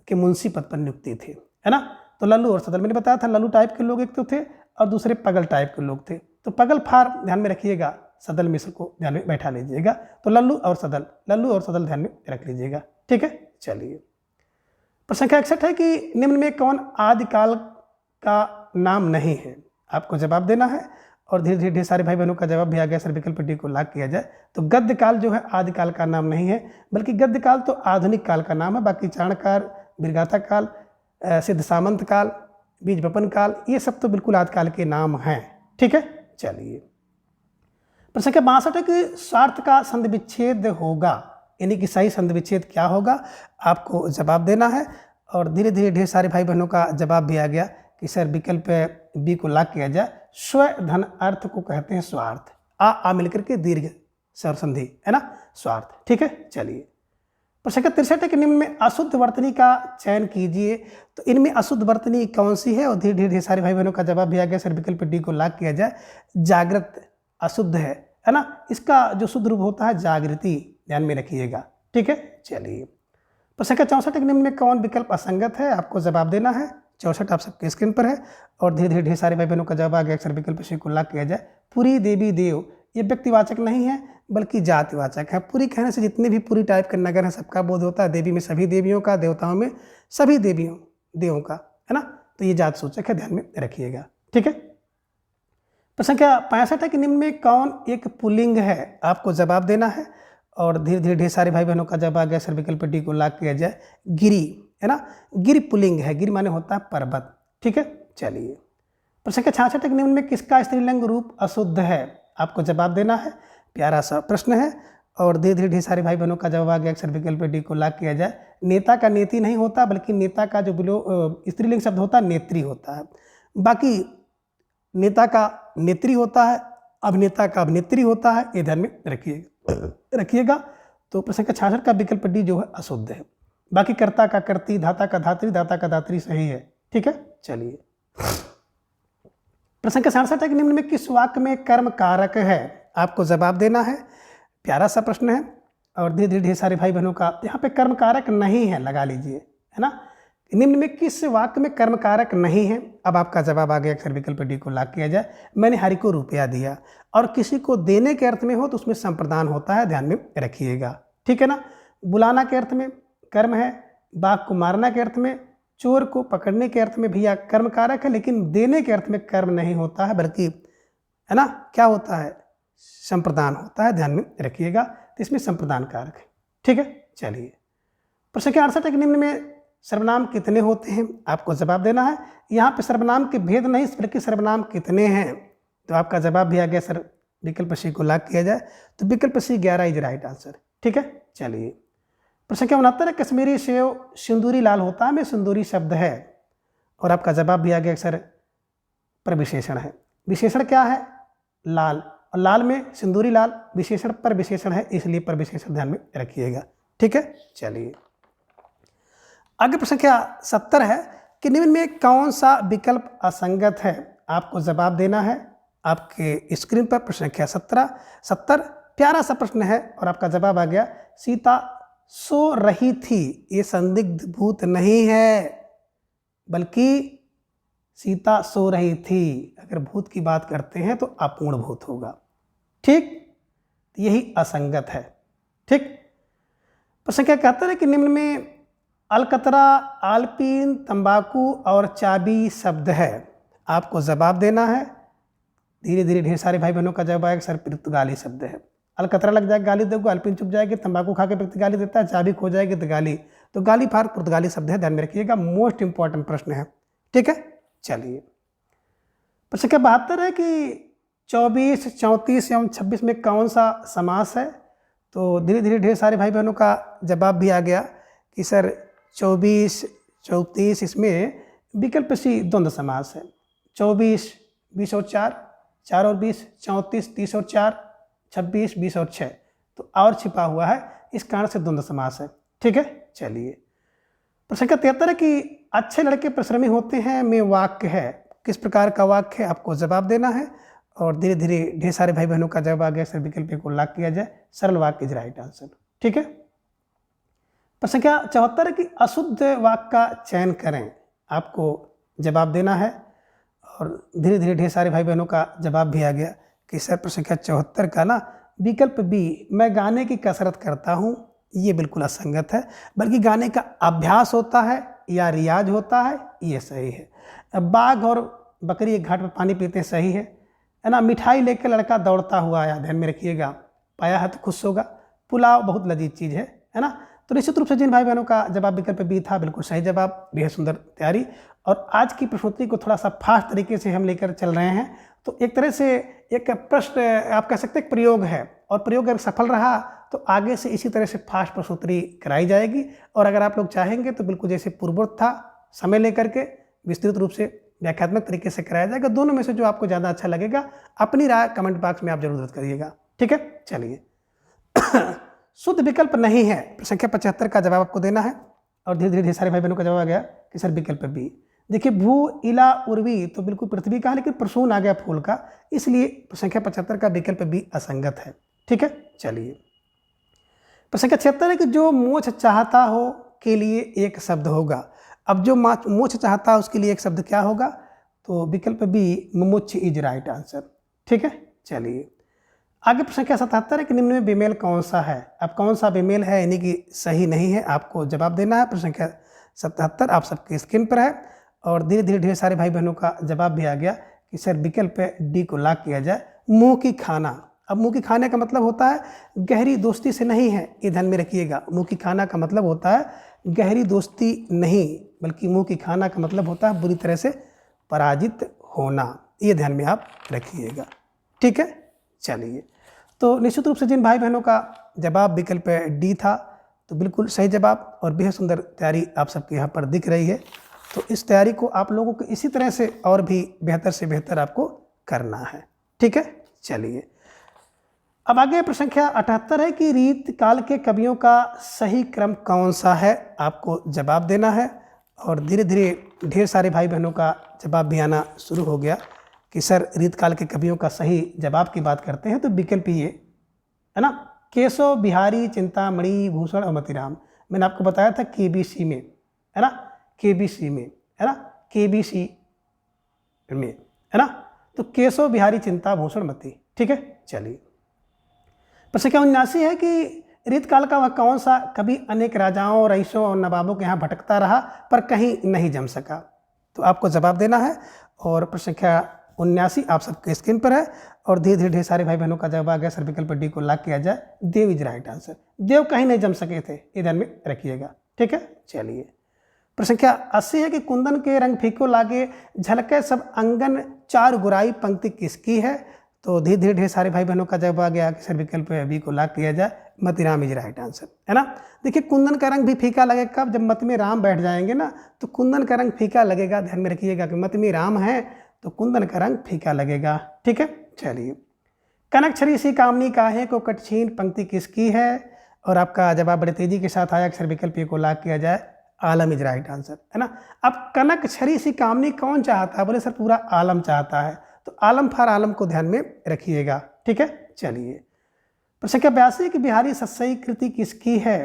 के मुंशी पद पर नियुक्ति थे, है ना। तो लल्लू और सदल, मैंने बताया था लल्लू टाइप के लोग एक तो थे और दूसरे पगल टाइप के लोग थे। तो पगल फार ध्यान में रखिएगा, सदल मिश्र को ध्यान में बैठा लीजिएगा। तो लल्लू और सदल ध्यान में रख लीजिएगा। ठीक है, चलिए। प्रश्न संख्या 61 है कि निम्न में कौन आदिकाल का नाम नहीं है? आपको जवाब देना है और धीरे धीरे ढेर सारे भाई बहनों का जवाब भी आ गया। सर विकल्प डी को लॉक किया जाए। तो गद्य काल जो है आदिकाल का नाम नहीं है, बल्कि गद्य काल तो आधुनिक काल का नाम है। बाकी चाणकाल, विरगाथा काल, सिद्ध सामंत काल, बीज बपन काल, ये सब तो बिल्कुल आदिकाल के नाम हैं। ठीक है, चलिए। प्रश्न संख्या 62 है कि स्वार्थ का संधि विच्छेद होगा, यानी कि सही संधि विच्छेद क्या होगा? आपको जवाब देना है और धीरे धीरे ढेर सारे भाई बहनों का जवाब भी आ गया कि सर विकल्प बी को लॉक किया जाए। स्व धन अर्थ को कहते हैं स्वार्थ। आ मिलकर के दीर्घ स्वर संधि, है ना, स्वार्थ। ठीक है, चलिए। प्रश्न संख्या 63 है कि निम्न में अशुद्ध वर्तनी का चयन कीजिए। तो इनमें अशुद्ध वर्तनी कौन सी है? और धीरे धीरे ढेर सारे भाई बहनों का जवाब भी आ गया। सर विकल्प डी को लॉक किया जाए। जागृत अशुद्ध है ना। इसका जो शुद्ध रूप होता है जागृति, ध्यान में रखिएगा। ठीक है, चलिए। प्रश्न संख्या 64 है कि निम्न में कौन विकल्प असंगत है? आपको जवाब देना है। 64 आप सबके स्क्रीन पर है और धीरे धीरे ढेर सारे भाई बहनों का जवाब आ गया। अक्सर विकल्प सी को लॉक किया जाए। पुरी देवी देव, ये व्यक्तिवाचक नहीं है बल्कि जातिवाचक है। पुरी कहने से जितने भी पुरी टाइप के नगर हैं सबका बोध होता है। देवी में सभी देवियों का, देवताओं में सभी देवों का, है ना। तो ये जात सूचक है, ध्यान में रखिएगा। ठीक है। प्रश्न संख्या 65 है कि निम्न में कौन एक पुल्लिंग है? आपको जवाब देना है और धीरे धीरे ढेर सारे भाई बहनों का जवाब आ गया। सर विकल्प डी को लॉक किया जाए। गिरी, है ना। गिरि पुल्लिंग है, गिरि माने होता है पर्वत। ठीक है, चलिए। प्रश्न संख्या 66 है कि निम्न में किसका स्त्रीलिंग रूप अशुद्ध है? आपको जवाब देना है। प्यारा सा प्रश्न है और धीरे धीरे ढेर सारे भाई बहनों का जवाब आ गया। अक्सर विकल्प डी को लॉक किया जाए। नेता का नेति नहीं होता, बल्कि नेता का जो स्त्रीलिंग शब्द होता है नेत्री होता है। बाकी नेता का नेत्री होता है, अभिनेता का अभिनेत्री होता है, ये ध्यान में रखिएगा। तो प्रश्न संख्या 66 का विकल्प डी जो है अशुद्ध है। बाकी कर्ता का कर्ती, धाता का धात्री, दाता का दात्री सही है। ठीक है, चलिए। प्रश्न संख्या 67 है कि निम्न में किस वाक्य में कर्म कारक है? आपको जवाब देना है। प्यारा सा प्रश्न है और धीरे धीरे ढेर सारे भाई बहनों का यहाँ पे कर्म कारक नहीं है, लगा लीजिए, है ना। निम्न में किस वाक्य में कर्म कारक नहीं है? अब आपका जवाब आ गया, अक्षर विकल्प डी को लॉक किया जाए। मैंने हरि को रुपया दिया, और किसी को देने के अर्थ में हो तो उसमें संप्रदान होता है, ध्यान में रखिएगा। ठीक है ना। बुलाना के अर्थ में कर्म है, बाघ को मारना के अर्थ में, चोर को पकड़ने के अर्थ में भैया कर्म कारक है, लेकिन देने के अर्थ में कर्म नहीं होता है, बल्कि, है ना, क्या होता है, संप्रदान होता है, ध्यान में रखिएगा। तो इसमें संप्रदान कारक है। ठीक है, चलिए। प्रश्न संख्या 68 है कि निम्न में सर्वनाम कितने होते हैं? आपको जवाब देना है। यहाँ पे सर्वनाम के भेद नहीं, बल्कि सर्वनाम कितने हैं। तो आपका जवाब भी आ गया सर, विकल्प सी को लॉक किया जाए। तो विकल्प सी 11 इज राइट आंसर। ठीक है, चलिए। प्रश्न संख्या 69 है, कश्मीरी सेव सिंदूरी लाल होता है में सिंदूरी शब्द है, और आपका जवाब भी आ गया सर, पर विशेषण है। विशेषण क्या है? लाल, और लाल में सिंदूरी लाल, विशेषण पर विशेषण है, इसलिए पर विशेषण ध्यान में रखिएगा। ठीक है, चलिए। आगे प्रश्न संख्या 70 है कि निम्न में कौन सा विकल्प असंगत है? आपको जवाब देना है। आपके स्क्रीन पर प्रश्न संख्या 70 प्यारा सा प्रश्न है, और आपका जवाब आ गया, सीता सो रही थी। ये संदिग्ध भूत नहीं है, बल्कि सीता सो रही थी। अगर भूत की बात करते हैं तो अपूर्ण भूत होगा। ठीक, यही असंगत है। ठीक। प्रश्न क्या कहता है कि निम्न में अलकतरा, आलपीन, तंबाकू और चाबी शब्द है। आपको जवाब देना है। धीरे धीरे ढेर सारे भाई बहनों का जवाब आएगा सर, पुर्तगाली शब्द है। अलकतरा लग जाएगा गाली दोगे, आलपीन चुप जाएगी, तंबाकू खा के व्यक्ति गाली देता है, चाबी खो जाएगी तो गाली, तो गाली फार पुर्तगाली शब्द है, ध्यान में रखिएगा। मोस्ट इंपॉर्टेंट प्रश्न है। ठीक है, चलिए। प्रश्न क्या 72 है कि 24, 34 एवं 26 में कौन सा समास है? तो धीरे धीरे ढेर सारे भाई बहनों का जवाब भी आ गया कि सर 24, 34 इसमें विकल्प सी द्वंद्व समास है। 24, 20 और 4, 4 और 20, 34, 30 और 4, 26, 20 और 6, तो और छिपा हुआ है, इस कारण से द्वंद्व समास है। ठीक है, चलिए। प्रश्न का 73 है कि अच्छे लड़के परिश्रमी होते हैं में वाक्य है। किस प्रकार का वाक्य है? आपको जवाब देना है, और धीरे धीरे ढेर सारे भाई बहनों का जवाब आ गया सर, विकल्प को लॉक किया जाए। सरल वाक्य इज राइट आंसर। ठीक है। प्रश्न क्या 74 है कि अशुद्ध वाक्य का चयन करें। आपको जवाब देना है, और धीरे धीरे ढेर सारे भाई बहनों का जवाब भी आ गया कि सर प्रश्न संख्या 74 का ना विकल्प बी, मैं गाने की कसरत करता हूँ, ये बिल्कुल असंगत है, बल्कि गाने का अभ्यास होता है या रियाज होता है, ये सही है। बाघ और बकरी एक घाट पर पानी पीते हैं, सही है ना। मिठाई लेकर लड़का दौड़ता हुआ आया, ध्यान में रखिएगा, पाया है तो खुश होगा। पुलाव बहुत लजीज चीज़ है ना। तो निश्चित रूप से जिन भाई बहनों का जवाब विकल्प बी था, बिल्कुल सही जवाब, बेहद सुंदर तैयारी। और आज की प्रश्नोत्तरी को थोड़ा सा फास्ट तरीके से हम लेकर चल रहे हैं, तो एक तरह से एक प्रश्न आप कह सकते हैं प्रयोग है, और प्रयोग अगर सफल रहा तो आगे से इसी तरह से फास्ट प्रश्नोत्तरी कराई जाएगी। और अगर आप लोग चाहेंगे तो बिल्कुल जैसे पूर्वोक्त था, समय लेकर के विस्तृत रूप से व्याख्यात्मक तरीके से कराया जाएगा। दोनों में से जो आपको ज़्यादा अच्छा लगेगा, अपनी राय कमेंट बॉक्स में आप जरूर दर्ज करिएगा। ठीक है, चलिए। शुद्ध विकल्प नहीं है, संख्या 75 का जवाब आपको देना है, और धीरे धीरे सारे भाई बहनों का जवाब आ गया कि सर विकल्प बी। देखिए, भू इला उर्वी तो बिल्कुल पृथ्वी का है, लेकिन प्रसून आ गया फूल का, इसलिए संख्या 75 का विकल्प बी असंगत है। ठीक है, चलिए। संख्या 76 है कि जो मोक्ष चाहता हो के लिए एक शब्द होगा। अब जो मोक्ष चाहता है उसके लिए एक शब्द क्या होगा? तो विकल्प बी, मुमुक्ष इज राइट आंसर। ठीक है, चलिए। आगे संख्या 77 है कि निम्न में बेमेल कौन सा है? अब कौन सा बेमेल है यानी कि सही नहीं है, आपको जवाब देना है। प्रश्न संख्या 77 आप सबके स्क्रीन पर है, और धीरे धीरे ढेर सारे भाई बहनों का जवाब भी आ गया कि सर विकल्प डी को लॉक किया जाए, मुंह की खाना। अब मुंह की खाने का मतलब होता है गहरी दोस्ती से नहीं है, ये ध्यान में रखिएगा। मुंह की खाना का मतलब होता है गहरी दोस्ती नहीं, बल्कि मुंह की खाना का मतलब होता है बुरी तरह से पराजित होना, ये ध्यान में आप रखिएगा। ठीक है, चलिए। तो निश्चित रूप से जिन भाई बहनों का जवाब विकल्प डी था, तो बिल्कुल सही जवाब, और बेहद सुंदर तैयारी आप सबके यहाँ पर दिख रही है। तो इस तैयारी को आप लोगों को इसी तरह से और भी बेहतर से बेहतर आपको करना है। ठीक है, चलिए। अब आगे प्रश्न संख्या 78 है कि रीत काल के कवियों का सही क्रम कौन सा है, आपको जवाब देना है। और धीरे धीरे ढेर सारे भाई बहनों का जवाब भी आना शुरू हो गया कि सर रीत काल के कवियों का सही जवाब की बात करते हैं तो विकल्प ये है ना, केशव, बिहारी, चिंतामणि, भूषण और मतीराम। मैंने आपको बताया था KBC में, है ना, KBC में, है ना, KBC में, है ना, तो केशव, बिहारी, चिंता, भूषण, मती। ठीक है, चलिए। प्रश्न संख्या 79 है कि रीत काल का वह कौन सा कभी अनेक राजाओं, रईसों और नवाबों के यहाँ भटकता रहा पर कहीं नहीं जम सका, तो आपको जवाब देना है। और प्रश्न संख्या 79 आप सबके स्क्रीन पर है और धीरे धीरे ढेर सारे भाई बहनों का जवाब आ गया। सर विकल्प डी को लॉक किया जाए, देव इज राइट आंसर। देव कहीं नहीं जम सके थे, ये ध्यान में रखिएगा। ठीक है, चलिए। प्रश्न संख्या 80 है कि कुंदन के रंग फीको लागे, झलके सब अंगन, चार गुराई पंक्ति किसकी है, तो धीरे धीरे ढेर सारे भाई बहनों का जवाब आ गया कि सर विकल्प बी को लॉक किया जाए, मतीराम इज राइट आंसर, है ना। देखिए कुंदन का रंग भी फीका लगेगा कब, जब मत में राम बैठ जाएंगे ना तो कुंदन का रंग फीका लगेगा। ध्यान में रखिएगा कि मत में राम है तो कुंदन का रंग फीका लगेगा। ठीक है, चलिए। कनक छरी सी कामनी काहे को कटछीन पंक्ति किसकी है, और आपका जवाब बड़े तेजी के साथ आया कि सर विकल्प ए को लॉक किया जाए, आलम इज राइट आंसर, है ना। अब कनक छरी सी कामनी कौन चाहता है, बोले सर पूरा आलम चाहता है, तो आलम फॉर आलम को ध्यान में रखिएगा। ठीक है, चलिए। प्रश्न संख्या 82 कि बिहारी सत्सई कृति किसकी है,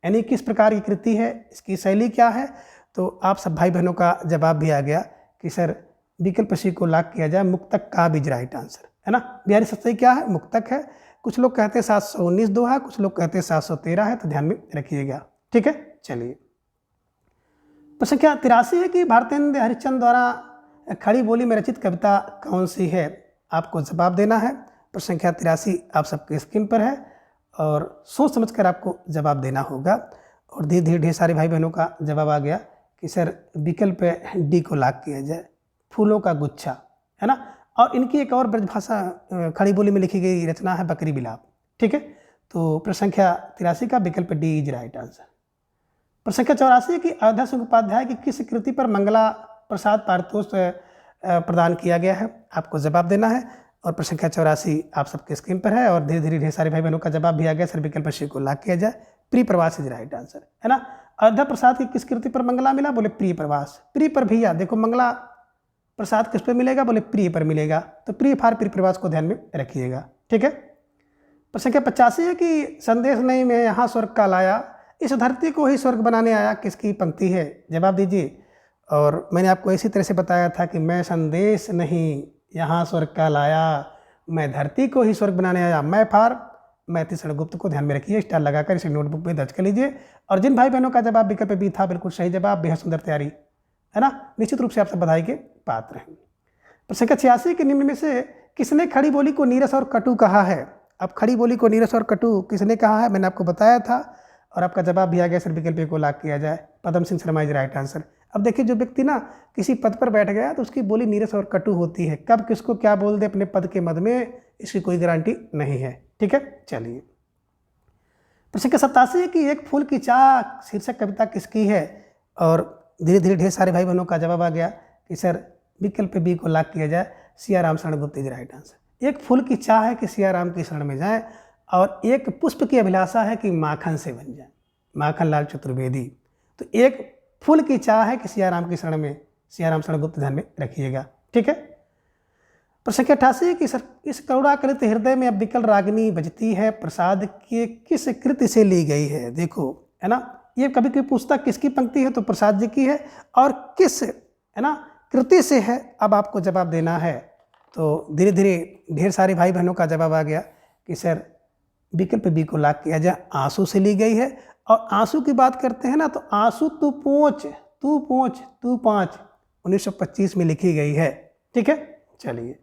यानी किस प्रकार की कृति है, इसकी शैली क्या है, तो आप सब भाई बहनों का जवाब भी आ गया कि सर विकल्प सी को लॉक किया जाए, मुक्तक का भी राइट आंसर, है ना। बिहारी सत्सई क्या है, मुक्तक है। कुछ लोग कहते हैं 719 दोहा, कुछ लोग कहते हैं 713 है, तो ध्यान में रखिएगा। ठीक है, चलिए। प्रश्न संख्या 83 है कि भारतेंद्र हरिश्चंद्र द्वारा खड़ी बोली में रचित कविता कौन सी है, आपको जवाब देना है। प्रश्न संख्या 83 आप सबके स्क्रीन पर है और सोच समझकर आपको जवाब देना होगा। और धीरे धीरे ढेर सारे भाई बहनों का जवाब आ गया कि सर विकल्प डी को लॉक किया जाए, फूलों का गुच्छा, है ना। और इनकी एक और ब्रजभाषा खड़ी बोली में लिखी गई रचना है बकरी बिलाप। ठीक है, तो प्रश्न संख्या 83 का विकल्प डी इज राइट आंसर। प्रश्न संख्या 84 की अयोध्या सिंह उपाध्याय की किस कृति पर मंगला प्रसाद पारितोषिक प्रदान किया गया है, आपको जवाब देना है। और प्रश्न संख्या 84 आप सबके स्क्रीन पर है और धीरे धीरे ढेर सारे भाई बहनों का जवाब भी आ गया, सर विकल्प सी को लॉक किया जाए, प्रिय प्रवास इज राइट आंसर, है ना। अयोध्या प्रसाद की किस कृति पर मंगला मिला, बोले प्रिय प्रवास। प्रिय पर भैया देखो मंगला प्रसाद किस पर मिलेगा, बोले प्रिय पर मिलेगा, तो प्रिय फार प्रिय प्रवास को ध्यान में रखिएगा। ठीक है। प्रश्न संख्या 85 है कि संदेश नहीं मैं यहाँ स्वर्ग का लाया, इस धरती को ही स्वर्ग बनाने आया, किसकी पंक्ति है, जवाब दीजिए। और मैंने आपको इसी तरह से बताया था कि मैं संदेश नहीं यहाँ स्वर्ग का लाया, मैं धरती को ही स्वर्ग बनाने आया, मैं फार मैथिली गुप्त को ध्यान में रखिए, स्टार लगाकर इसे नोटबुक में दर्ज कर लीजिए। और जिन भाई बहनों का जवाब विकल्प बी था बिल्कुल सही जवाब, बेहद सुंदर तैयारी, है ना, निश्चित रूप से आप सब बधाई के पात्र हैं। प्रश्न संख्या 86 के निम्न में से किसने खड़ी बोली को नीरस और कटु कहा है। अब खड़ी बोली को नीरस और कटु किसने कहा है, मैंने आपको बताया था और आपका जवाब भी आ गया, सर विकल्प को लॉक किया जाए, Padam Singh Sharma is right answer. अब देखिए जो व्यक्ति ना किसी पद पर बैठ गया तो उसकी बोली नीरस और कटु होती है, कब किसको क्या बोल दे अपने पद के मद में इसकी कोई गारंटी नहीं है। ठीक है, चलिए। प्रश्न संख्या 87 है कि एक फूल की चाह शीर्षक कविता किसकी है, और धीरे धीरे ढेर सारे भाई बहनों का जवाब आ गया कि सर विकल्प बी को लॉक किया जाए, Siyaram Sharan Gupt is right answer. एक फूल की चाह है कि सियाराम की शरण में जाए और एक पुष्प की अभिलाषा है कि माखन से बन जाए, माखन लाल चतुर्वेदी। तो एक फूल की चाह है कि सियाराम की शरण में, सियाराम शरण गुप्त ध्यान में रखिएगा। ठीक है। प्रश्न संख्या 88 कि सर इस करुणाकृत हृदय में अब विकल रागिनी बजती है, प्रसाद के किस कृति से ली गई है, देखो, है ना, ये कभी कोई पुस्तक किसकी पंक्ति है तो प्रसाद जी की है, और किस, है ना, कृति से है, अब आपको जवाब देना है। तो धीरे धीरे ढेर सारे भाई बहनों का जवाब आ गया कि सर विकल्प बी को लॉक किया जाए, आंसू से ली गई है। और आंसू की बात करते हैं ना तो आंसू तू पोंछ तू पोंछ तू पाँच 1925 में लिखी गई है। ठीक है, चलिए।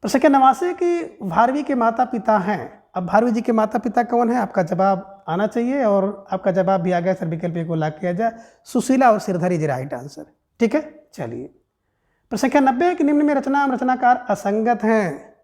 प्रश्न संख्या 89 कि भारवी के माता पिता हैं, अब भारवी जी के माता पिता कौन है, आपका जवाब आना चाहिए और आपका जवाब भी आ गया, सर विकल्प को लॉक किया जाए, सुशीला और सिरधर इज राइट आंसर। ठीक है, चलिए। प्रश्न संख्या 90 कि निम्न में रचनाकार असंगत हैं,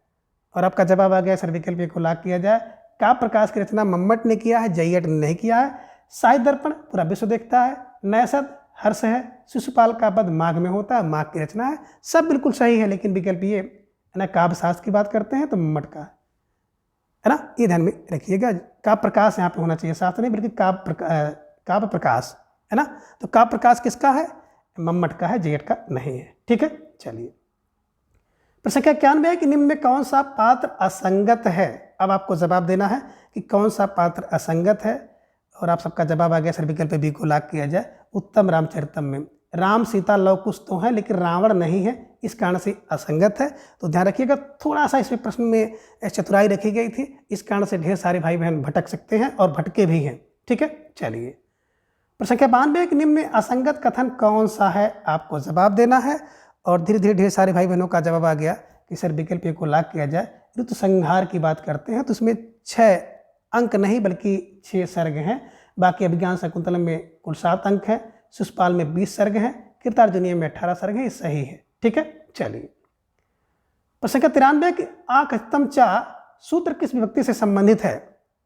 और आपका जवाब आ गया, सर विकल्प को लॉक किया जाए, काव्य प्रकाश की रचना मम्मट ने किया है, जयट ने नहीं किया है, साहित्य दर्पण पूरा विश्व देखता है, नैषध हर्ष है, शिशुपाल का पद माघ में होता है, माघ की रचना है, सब बिल्कुल सही है, लेकिन विकल्प ये है ना, काव्य शास्त्र की बात करते हैं तो मम्मट का है। है ना, ये ध्यान में रखिएगा। काव्य प्रकाश यहाँ पे होना चाहिए, शास्त्र नहीं बल्कि काव्य प्रकाश, है ना। तो काव्य प्रकाश किसका है? मम्मट का है, जेठ का नहीं है। ठीक है, चलिए। प्रश्न संख्या 91 है कि निम्न में कौन सा पात्र असंगत है? अब आपको जवाब देना है कि कौन सा पात्र असंगत है, और आप सबका जवाब आ गया सर विकल्प बी को लाख किया जाए। उत्तम रामचरितम में राम सीता लव कुश तो है लेकिन रावण नहीं है, इस कारण से असंगत है। तो ध्यान रखिएगा, थोड़ा सा इसमें प्रश्न में चतुराई रखी गई थी, इस कारण से ढेर सारे भाई बहन भटक सकते हैं और भटके भी हैं। ठीक है, चलिए। प्रश्न संख्या 92 कि निम्न में असंगत कथन कौन सा है? आपको जवाब देना है, और धीरे धीरे ढेर सारे भाई बहनों का जवाब आ गया कि सर विकल्प ए को लाख किया जाए। ऋतु संहार की बात करते हैं तो इसमें 6 अंक नहीं बल्कि 6 सर्ग हैं। बाकी अभिज्ञान शकुंतलम में कुल 7 अंक हैं, शिशुपाल में 20 सर्ग हैं, कृतार्जुनीय में 18 सर्ग हैं, ये सही है। ठीक है, चलिए। प्रश्न संख्या 93 कि आकथितम चा सूत्र किस विभक्ति से संबंधित है?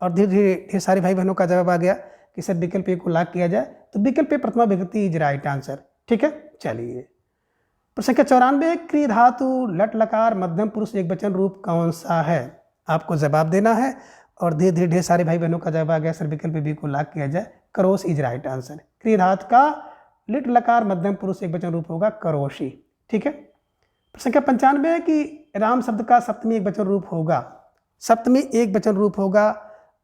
और धीरे धीरे ढेर सारे भाई बहनों का जवाब आ गया कि सर विकल्प ए को लाख किया जाए, तो विकल्प ए प्रथमा विभक्ति इज राइट आंसर। ठीक है, चलिए। प्रश्न संख्या 94 क्रिय धातु लट लकार मध्यम पुरुष एकवचन रूप कौन सा है? आपको जवाब देना है, और धीरे धीरे ढेर सारे भाई बहनों का जवाब आ गया सर विकल्प बी को लाख किया जाए, करोश इज राइट आंसर। क्रिय धातु का लिट लकार मध्यम पुरुष एकवचन रूप होगा करोशी। ठीक है। प्रश्न संख्या 95 है कि राम शब्द का सप्तमी एकवचन रूप होगा, सप्तमी एकवचन रूप होगा,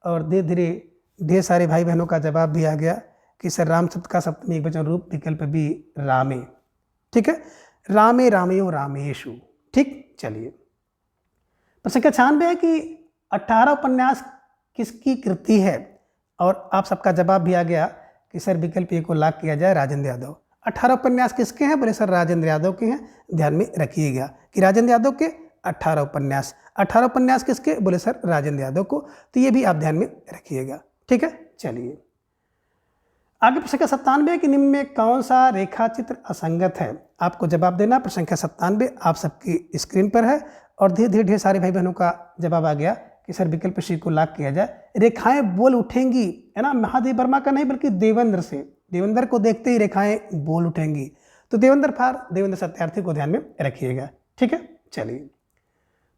और धीरे धीरे ढेर सारे भाई बहनों का जवाब भी आ गया कि सर राम शब्द का सप्तमी एकवचन रूप विकल्प बी रामे। ठीक है, रामे रामयो रामेशु। ठीक, चलिए। प्रश्न संख्या 96 है कि 18 उपन्यास किसकी कृति है? और आप सबका जवाब भी आ गया कि सर विकल्प ए को लाख किया जाए, राजेंद्र यादव। 18 उपन्यास किसके हैं? बोले सर राजेंद्र यादव के हैं। ध्यान में रखिएगा कि राजेंद्र यादव के 18 उपन्यास। 18 उपन्यास किसके? बोले सर राजेंद्र यादव को। तो ये भी आप ध्यान में रखिएगा। ठीक है, चलिए। आगे प्रश्न संख्या 97 कि निम्न में कौन सा रेखा चित्र असंगत है? आपको जवाब देना। प्रश्न संख्या 97 आप सबकी स्क्रीन पर है, और धीरे धीरे ढेर सारे भाई बहनों का जवाब आ गया कि सर विकल्प सी को लाख किया जाए। रेखाएं बोल उठेंगी, है ना, महादेव वर्मा का नहीं बल्कि देवेंद्र से। देवेंद्र को देखते ही रेखाएं बोल उठेंगी। तो देवेंद्र सत्यार्थी को ध्यान में रखिएगा। ठीक है, चलिए।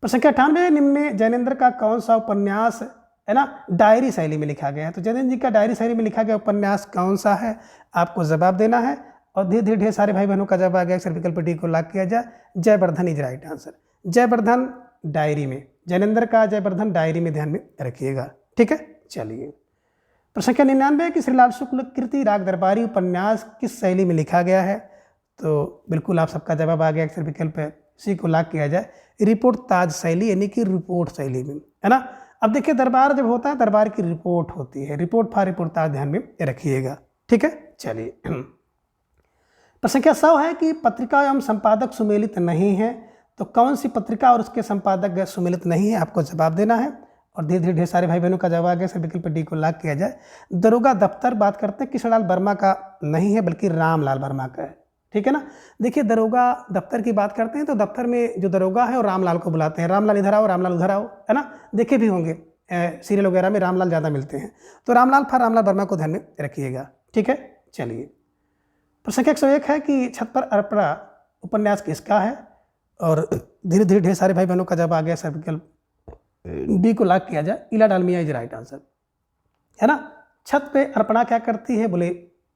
प्रश्न संख्या 98 निम्न में जैनेन्द्र का कौन सा उपन्यास, है ना, डायरी शैली में लिखा गया है? तो जैनेन्द्र जी का डायरी शैली में लिखा गया उपन्यास कौन सा है? आपको जवाब देना है, और धीरे धीरे ढेर सारे भाई बहनों का जवाब आ गया सर विकल्प डी को लाख किया जाए, Jaivardhan is right answer. Jaivardhan diary में, जैनेन्द्र का जयवर्धन डायरी में, ध्यान में रखिएगा। ठीक है, चलिए। प्रश्न संख्या 99 कि श्रीलाल शुक्ल कृति राग दरबारी उपन्यास किस शैली में लिखा गया है? तो बिल्कुल आप सबका जवाब आ गया सर विकल्प सी को लाख किया जाए, रिपोर्ट ताज शैली यानी कि रिपोर्ट शैली में, है ना। अब देखिए, दरबार जब होता है दरबार की रिपोर्ट होती है, रिपोर्ट फॉर रिपोर्टाज, ध्यान में रखिएगा। ठीक है, चलिए। प्रश्न संख्या 100 है कि पत्रिका एवं संपादक सुमेलित नहीं है, तो कौन सी पत्रिका और उसके संपादक सुमेलित नहीं है? आपको जवाब देना है, और धीरे धीरे ढेर सारे भाई बहनों का जवाब आ गया सर विकल्प डी को लाख किया जाए। दरोगा दफ्तर बात करते हैं कृष्णलाल वर्मा का नहीं है बल्कि रामलाल वर्मा का है। ठीक है ना। देखिए, दरोगा दफ्तर की बात करते हैं तो दफ्तर में जो दरोगा है वो रामलाल को बुलाते हैं, रामलाल इधर आओ, रामलाल उधर आओ, है ना। देखे भी होंगे सीरियल वगैरह में रामलाल ज़्यादा मिलते हैं, तो रामलाल वर्मा को ध्यान में रखिएगा। ठीक है, चलिए। प्रश्न संख्या 101 है कि छत पर अर्पणा उपन्यास किसका है? और धीरे धीरे ढेर सारे भाई बहनों का जवाब आ गया सर विकल्प डी को लाख किया जाए, इला डालमिया इज राइट आंसर, है ना। छत पे अर्पणा क्या करती है? बोले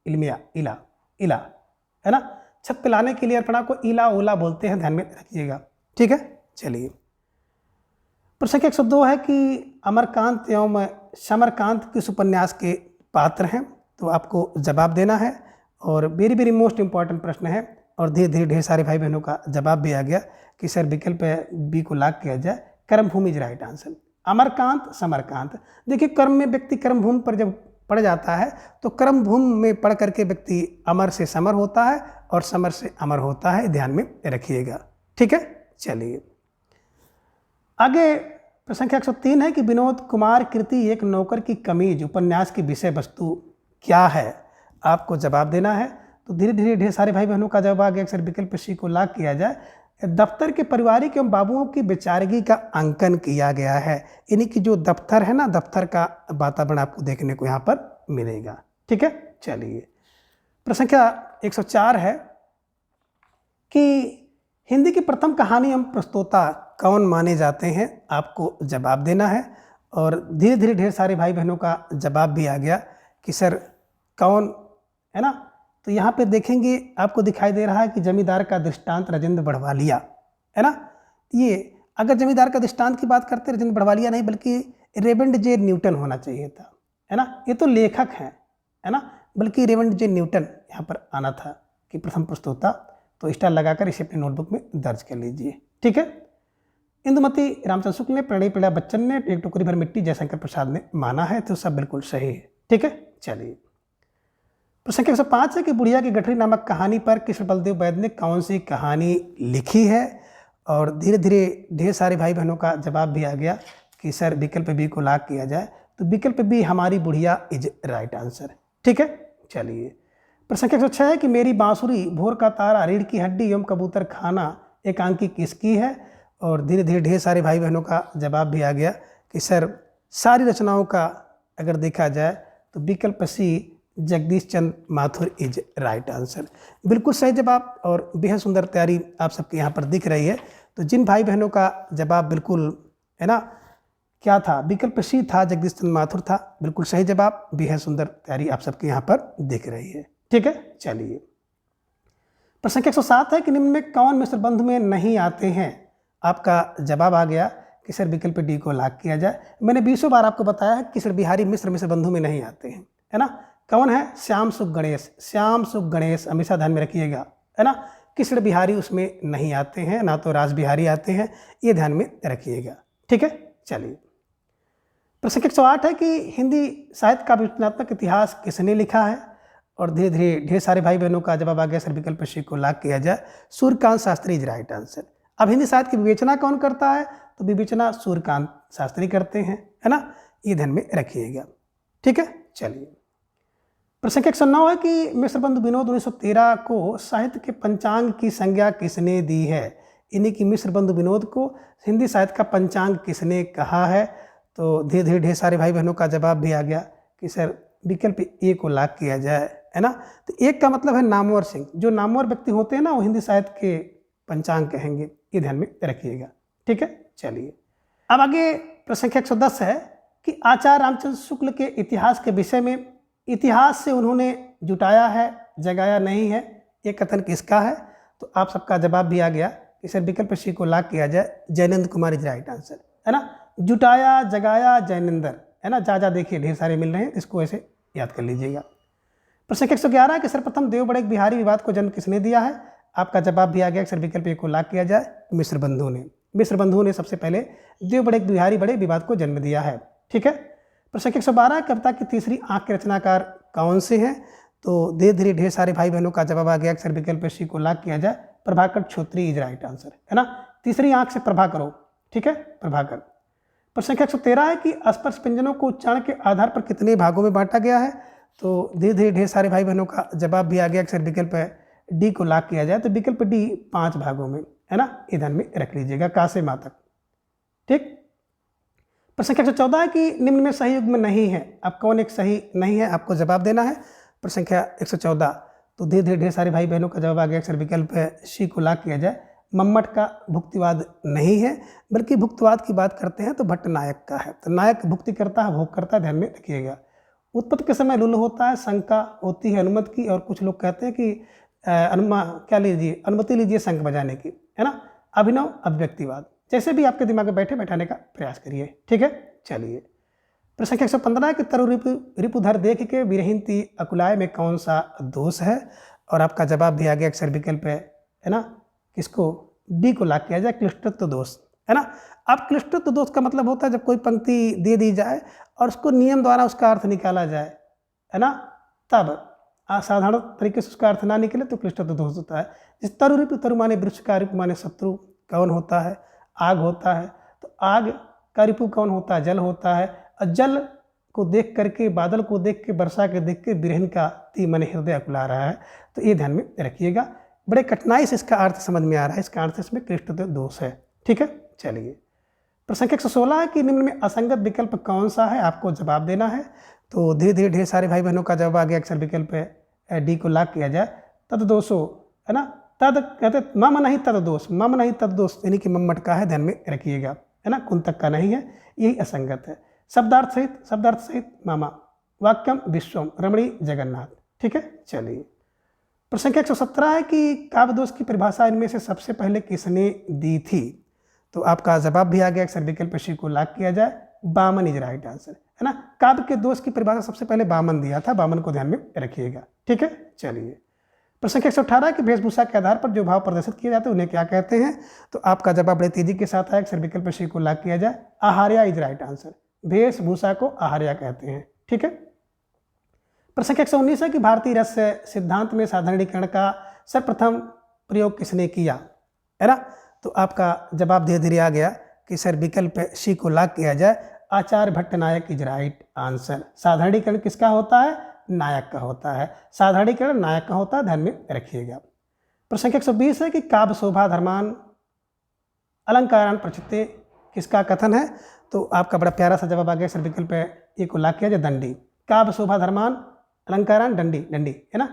इल्मिया, इला, इला, है ना। छत पे लाने के लिए अर्पणा को इला ओला बोलते हैं, ध्यान में रखिएगा। ठीक है, चलिए। प्रश्न संख्या 102 है कि अमरकांत एवं समरकांत किस उपन्यास के पात्र हैं? तो आपको जवाब देना है, और वेरी वेरी मोस्ट इंपॉर्टेंट प्रश्न है, और धीरे धीरे ढेर सारे भाई बहनों का जवाब भी आ गया कि सर विकल्प बी को लाख किया जाए, कर्मभूमि is right answer. Amarkant Samarkant, देखिए कर्म में व्यक्ति कर्मभूमि पर जब पड़ जाता है तो कर्मभूमि में पढ़ करके व्यक्ति अमर से समर होता है और समर से अमर होता है, ध्यान में रखिएगा। ठीक है, चलिए। आगे प्रश्न संख्या 103 है कि विनोद कुमार कृति एक नौकर की कमीज उपन्यास की विषय वस्तु क्या है? आपको जवाब देना है, तो धीरे धीरे ढेर सारे भाई बहनों का जवाब आ गया सर विकल्प सी को लाख किया जाए, दफ्तर के पारिवारिक एवं बाबुओं की विचारगी का अंकन किया गया है। यानी कि जो दफ्तर है ना, दफ्तर का वातावरण आपको देखने को यहाँ पर मिलेगा। ठीक है, चलिए। प्रश्न संख्या 104 है कि हिंदी की प्रथम कहानी एवं प्रस्तोता कौन माने जाते हैं? आपको जवाब देना है, और धीरे धीरे ढेर सारे भाई बहनों का जवाब भी आ गया कि सर कौन, है ना। तो यहाँ पे देखेंगे आपको दिखाई दे रहा है कि जमींदार का दृष्टांत राजेंद्र बढ़वालिया, है ना। ये अगर जमींदार का दृष्टांत की बात करते राजेंद्र बढ़वालिया नहीं बल्कि रेमंड जे न्यूटन होना चाहिए था, है ना। ये तो लेखक हैं, है ना, बल्कि रेमंड जे न्यूटन यहाँ पर आना था कि प्रथम प्रस्तोता। तो स्टार लगाकर इसे अपनी नोटबुक में दर्ज कर लीजिए, ठीक है। इंदुमती रामचंद्र शुक्ल ने, प्रणय पीड़ा बच्चन ने, एक टोकरी भर मिट्टी जयशंकर प्रसाद ने माना है। तो सब बिल्कुल सही है, ठीक है। चलिए प्रश्न 105 है कि बुढ़िया की गठरी नामक कहानी पर कृष्ण बलदेव वैद्य ने कौन सी कहानी लिखी है। और धीरे धीरे ढेर सारे भाई बहनों का जवाब भी आ गया कि सर विकल्प बी को लॉक किया जाए। तो विकल्प बी हमारी बुढ़िया इज राइट आंसर, ठीक है। चलिए प्रश्न 106 है कि मेरी बांसुरी, भोर का तारा, रीढ़ की हड्डी एवं कबूतर खाना एकांकी किसकी है। और धीरे धीरे ढेर सारे भाई बहनों का जवाब भी आ गया कि सर सारी रचनाओं का अगर देखा जाए तो विकल्प सी जगदीश चंद्र माथुर इज राइट आंसर, बिल्कुल सही जवाब। और बेहद सुंदर तैयारी आप सबके यहाँ पर दिख रही है। तो जिन भाई बहनों का जवाब बिल्कुल, है ना, क्या था, विकल्प सी था, जगदीश चंद्र माथुर था, बिल्कुल सही जवाब। बेहद सुंदर तैयारी आप सबके यहाँ पर दिख रही है, ठीक है। चलिए प्रश्न 107 है कि निम्न में कौन मिश्र बंधु में नहीं आते हैं। आपका जवाब आ गया कि सर विकल्प डी को लॉक किया जाए। मैंने 20 बार आपको बताया है कि सर बिहारी मिश्र बंधु में नहीं आते हैं, है ना। कौन है, श्याम सुख गणेश, श्याम सुख गणेश हमेशा ध्यान में रखिएगा, है ना। कृष्ण बिहारी उसमें नहीं आते हैं, ना तो राज बिहारी आते हैं, ये ध्यान में रखिएगा, ठीक है। चलिए प्रश्न 108 है कि हिंदी साहित्य का विवेचनात्मक इतिहास किसने लिखा है। और धीरे धीरे ढेर सारे भाई बहनों का जवाब आ गया सर विकल्प सी को लॉक किया जाए, Suryakant Shastri is right answer. अब हिंदी साहित्य की विवेचना कौन करता है, तो विवेचना सूर्यकांत शास्त्री करते हैं, है ना, ये ध्यान में रखिएगा, ठीक है। चलिए प्रश्न 109 है कि मिश्र बंधु विनोद 1913 को साहित्य के पंचांग की संज्ञा किसने दी है। इन्हीं की मिश्र बंधु विनोद को हिंदी साहित्य का पंचांग किसने कहा है। तो धीरे धीरे ढेर सारे भाई बहनों का जवाब भी आ गया कि सर विकल्प ए को लॉक किया जाए, है ना। तो एक का मतलब है नामवर सिंह, जो नामवर व्यक्ति होते हैं ना वो हिंदी साहित्य के पंचांग कहेंगे, ये ध्यान में रखिएगा, ठीक है। चलिए अब आगे प्रश्न 110 है कि आचार्य रामचंद्र शुक्ल के इतिहास के विषय में, इतिहास से उन्होंने जुटाया है, जगाया नहीं है, ये कथन किसका है। तो आप सबका जवाब भी आ गया कि सर विकल्प सी को लॉक किया जाए, Jayanand Kumar is right answer, है ना। जुटाया, जगाया, जयनंदर, है ना, जा देखिए ढेर सारे मिल रहे हैं, इसको ऐसे याद कर लीजिएगा। प्रश्न 111 है कि सर्वप्रथम देवबड़े बिहारी विवाद को जन्म किसने दिया है। आपका जवाब भी आ गया कि सर विकल्प ए को लॉक किया जाए, मिश्र बंधु ने। मिश्र बंधु ने सबसे पहले देवबड़े बिहारी बड़े विवाद को जन्म दिया है, ठीक है। प्रश्न 112 कविता की तीसरी आंख के रचनाकार कौन से हैं। तो धीरे धीरे ढेर सारे भाई बहनों का जवाब आ गया कि सर विकल्प सी को लॉक किया जाए, प्रभाकर छोत्री इज राइट आंसर, है ना। तीसरी आंख से प्रभा करो, ठीक है, प्रभाकर। प्रश्न 113 है कि स्पर्श व्यंजनों को उच्चारण के आधार पर कितने भागों में बांटा गया है। तो धीरे धीरे ढेर सारे भाई बहनों का जवाब भी आ गया कि सर विकल्प डी को लॉक किया जाए। तो विकल्प डी 5 भागों में, है ना, ये ध्यान में रख लीजिएगा, का से मा तक, ठीक। प्रश्न 114 है कि निम्न में सही युग्म नहीं है। अब कौन एक सही नहीं है, आपको जवाब देना है। प्रश्न संख्या 114। तो धीरे धीरे ढेर सारे भाई बहनों का जवाब आ गया, सर विकल्प सी को लॉक किया जाए, मम्मट का भुक्तिवाद नहीं है, बल्कि भुक्तिवाद की बात करते हैं तो भट्ट नायक का है। तो नायक भुक्ति करता है, भोग करता है, ध्यान में रखिएगा। उत्पत्ति के समय लुल होता है, शंका होती है अनुमति की, और कुछ लोग कहते हैं कि अनुमति लीजिए शंख बजाने की, है ना। अभिनव अभिव्यक्तिवाद, जैसे भी आपके दिमाग में बैठाने का प्रयास करिए, ठीक है। चलिए प्रश्न 115 कि तरु रिपुधर देख के विरहीन ती अकुलाय में कौन सा दोष है। और आपका जवाब भी आ गया अक्षर विकल्प है ना, किसको, डी को लॉक किया जाए, क्लिष्टत्व दोष, है ना। अब क्लिष्टत्व दोष का मतलब होता है जब कोई पंक्ति दे दी जाए और उसको नियम द्वारा उसका अर्थ निकाला जाए, है ना, तब असाधारण तरीके से उसका अर्थ ना निकले तो क्लिष्टत्व दोष होता है। जिस तरु रिपु, तरु माने वृक्ष का, रिपु माने शत्रु, कौन होता है, आग होता है। तो आग का रिपु कौन होता है, जल होता है। और जल को देख करके, बादल को देख के, वर्षा के देख के विरहीन का ती मन हृदय अकुला रहा है। तो ये ध्यान में रखिएगा, बड़े कठिनाई से इसका अर्थ समझ में आ रहा है, इसका अर्थ इसमें क्लिष्टत्व दोष है, ठीक है। चलिए प्रश्न 116 है कि निम्न में असंगत विकल्प कौन सा है, आपको जवाब देना है। तो धीरे धीरे ढेर सारे भाई बहनों का जवाब आ गया, अक्षर विकल्प डी को लॉक किया जाए, तद दोषो, है ना। तद कहते मम नहीं तद दोष, मम नहीं तद दोष, यानी कि मम्मट का है, ध्यान में रखिएगा, है ना, कुंतक का नहीं है, यही असंगत है। शब्दार्थ सहित मामा। वाक्यम विश्वम रमणी जगन्नाथ। ठीक है, चलिए। प्रश्न संख्या 117 है कि काव्य दोष की परिभाषा इनमें से सबसे पहले किसने दी थी? तो आपका जवाब भी आ गया, अक्सर विकल्प सी को लॉक किया जाए, बामन इज राइट आंसर, है ना। काव्य के दोष की परिभाषा सबसे पहले बामन दिया था, बामन को ध्यान में रखिएगा। ठीक है, चलिए। प्रश्न संख्या 118 की वेशभूषा के आधार पर जो भाव प्रदर्शित किए जाते हैं उन्हें क्या कहते हैं? तो आपका जवाब बड़े तेजी के साथ आया, अक्सर विकल्प सी को लॉक किया जाए, आहार्या इज राइट आंसर। वेशभूषा को आहार्या कहते हैं। ठीक है। प्रश्न संख्या 119 है कि भारतीय रस सिद्धांत में साधारणीकरण का सर्वप्रथम प्रयोग किसने किया, है ना। तो आपका जवाब धीरे धीरे आ गया कि सर विकल्प सी को लॉक किया जाए, आचार्य भट्टनायक इज राइट आंसर। साधारणीकरण किसका होता है? नायक का होता है। साधारणीकरण नायक का होता है, ध्यान में रखिएगा। प्रश्न संख्या 120 है कि काव्य शोभा धर्मान अलंकारान प्रचिते किसका कथन है? तो आपका बड़ा प्यारा सा जवाब आ गया, सर विकल्प ए को लॉक किया जाए, दंडी। काव्य शोभा धर्मान अलंकारान दंडी, दंडी, है ना।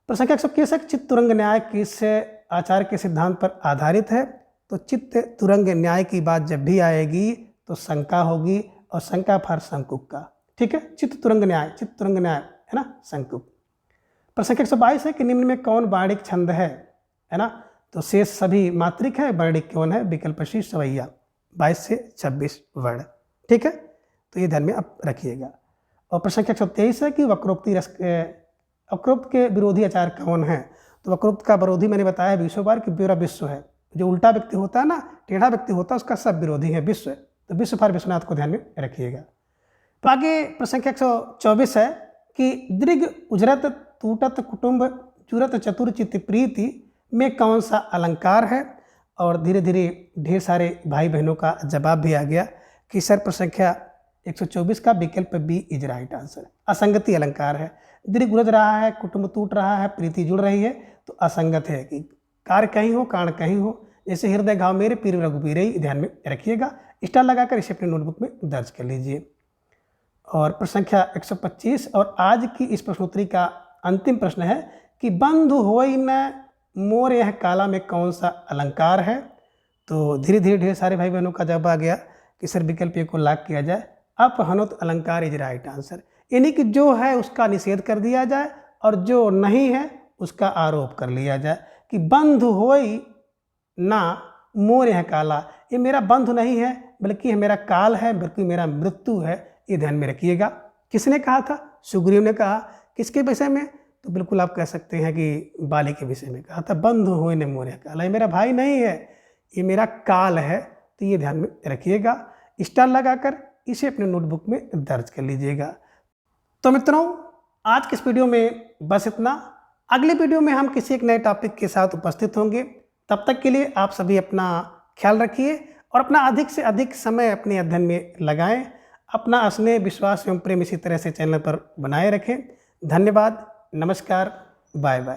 प्रश्न संख्या 121 है चित्त तुरंग न्याय किस आचार्य के सिद्धांत पर आधारित है? तो चित्त तुरंग न्याय की बात जब भी आएगी तो शंका होगी, और शंका फर शंकुक का। ठीक है, चित्त तुरंग न्याय, है ना, शंकुक। प्रश्न संख्या 122 है कि निम्न में कौन वर्णिक छंद है ना। तो शेष सभी मात्रिक है, वर्णिक कौन है? विकल्प सी सवैया, 22 से 26 वर्ण। ठीक है, तो ये ध्यान में आप रखिएगा। और प्रश्न संख्या 123 है कि वक्रोक्त के विरोधी आचार्य कौन है? तो वक्रोक्त का विरोधी मैंने बताया है विश्ववार की ब्योरा विश्व है। जो उल्टा व्यक्ति होता है ना, टेढ़ा व्यक्ति होता है, उसका सब विरोधी है विश्व। तो विश्व फार विश्वनाथ को ध्यान में रखिएगा। तो आगे प्रश्न संख्या 124 है कि दृग उजरत टूटत कुटुंब चुरत चतुरचित प्रीति में कौन सा अलंकार है? और धीरे धीरे ढेर सारे भाई बहनों का जवाब भी आ गया कि सर प्रश्न संख्या 124 का विकल्प बी इज राइट आंसर। असंगति अलंकार है। दृग उलझ रहा है, कुटुंब टूट रहा है, प्रीति जुड़ रही है, तो असंगत है कि कार्य कहीं हो कारण कहीं हो। जैसे हृदय घाव मेरे पीर रघुबीर, ध्यान में रखिएगा। स्टार लगाकर इसे अपने नोटबुक में दर्ज कर लीजिए। और प्रश्न संख्या 125 और आज की इस प्रश्नोत्तरी का अंतिम प्रश्न है कि बंधु होई न मोर यह काला में कौन सा अलंकार है? तो धीरे धीरे ढेर सारे भाई बहनों का जवाब आ गया कि सर विकल्प ए को लॉक किया जाए, अपहनुत अलंकार इज राइट आंसर। यानी कि जो है उसका निषेध कर दिया जाए और जो नहीं है उसका आरोप कर लिया जाए कि बंधु होई ना मोर यह काला, ये मेरा बंधु नहीं है बल्कि मेरा काल है, बल्कि मेरा मृत्यु है। ये ध्यान में रखिएगा। किसने कहा था? सुग्रीव ने कहा। किसके विषय में? तो बिल्कुल आप कह सकते हैं कि बाली के विषय में कहा था, बंधु होए न मोर यह काला, ये मेरा भाई नहीं है, ये मेरा काल है। तो ये ध्यान में रखिएगा। स्टार लगाकर इसे अपने नोटबुक में दर्ज कर लीजिएगा। तो मित्रों, आज के इस वीडियो में बस इतना। अगले वीडियो में हम किसी एक नए टॉपिक के साथ उपस्थित होंगे। तब तक के लिए आप सभी अपना ख्याल रखिए और अपना अधिक से अधिक समय अपने अध्ययन में लगाएं। अपना स्नेह, विश्वास एवं प्रेम इसी तरह से चैनल पर बनाए रखें। धन्यवाद, नमस्कार, बाय बाय।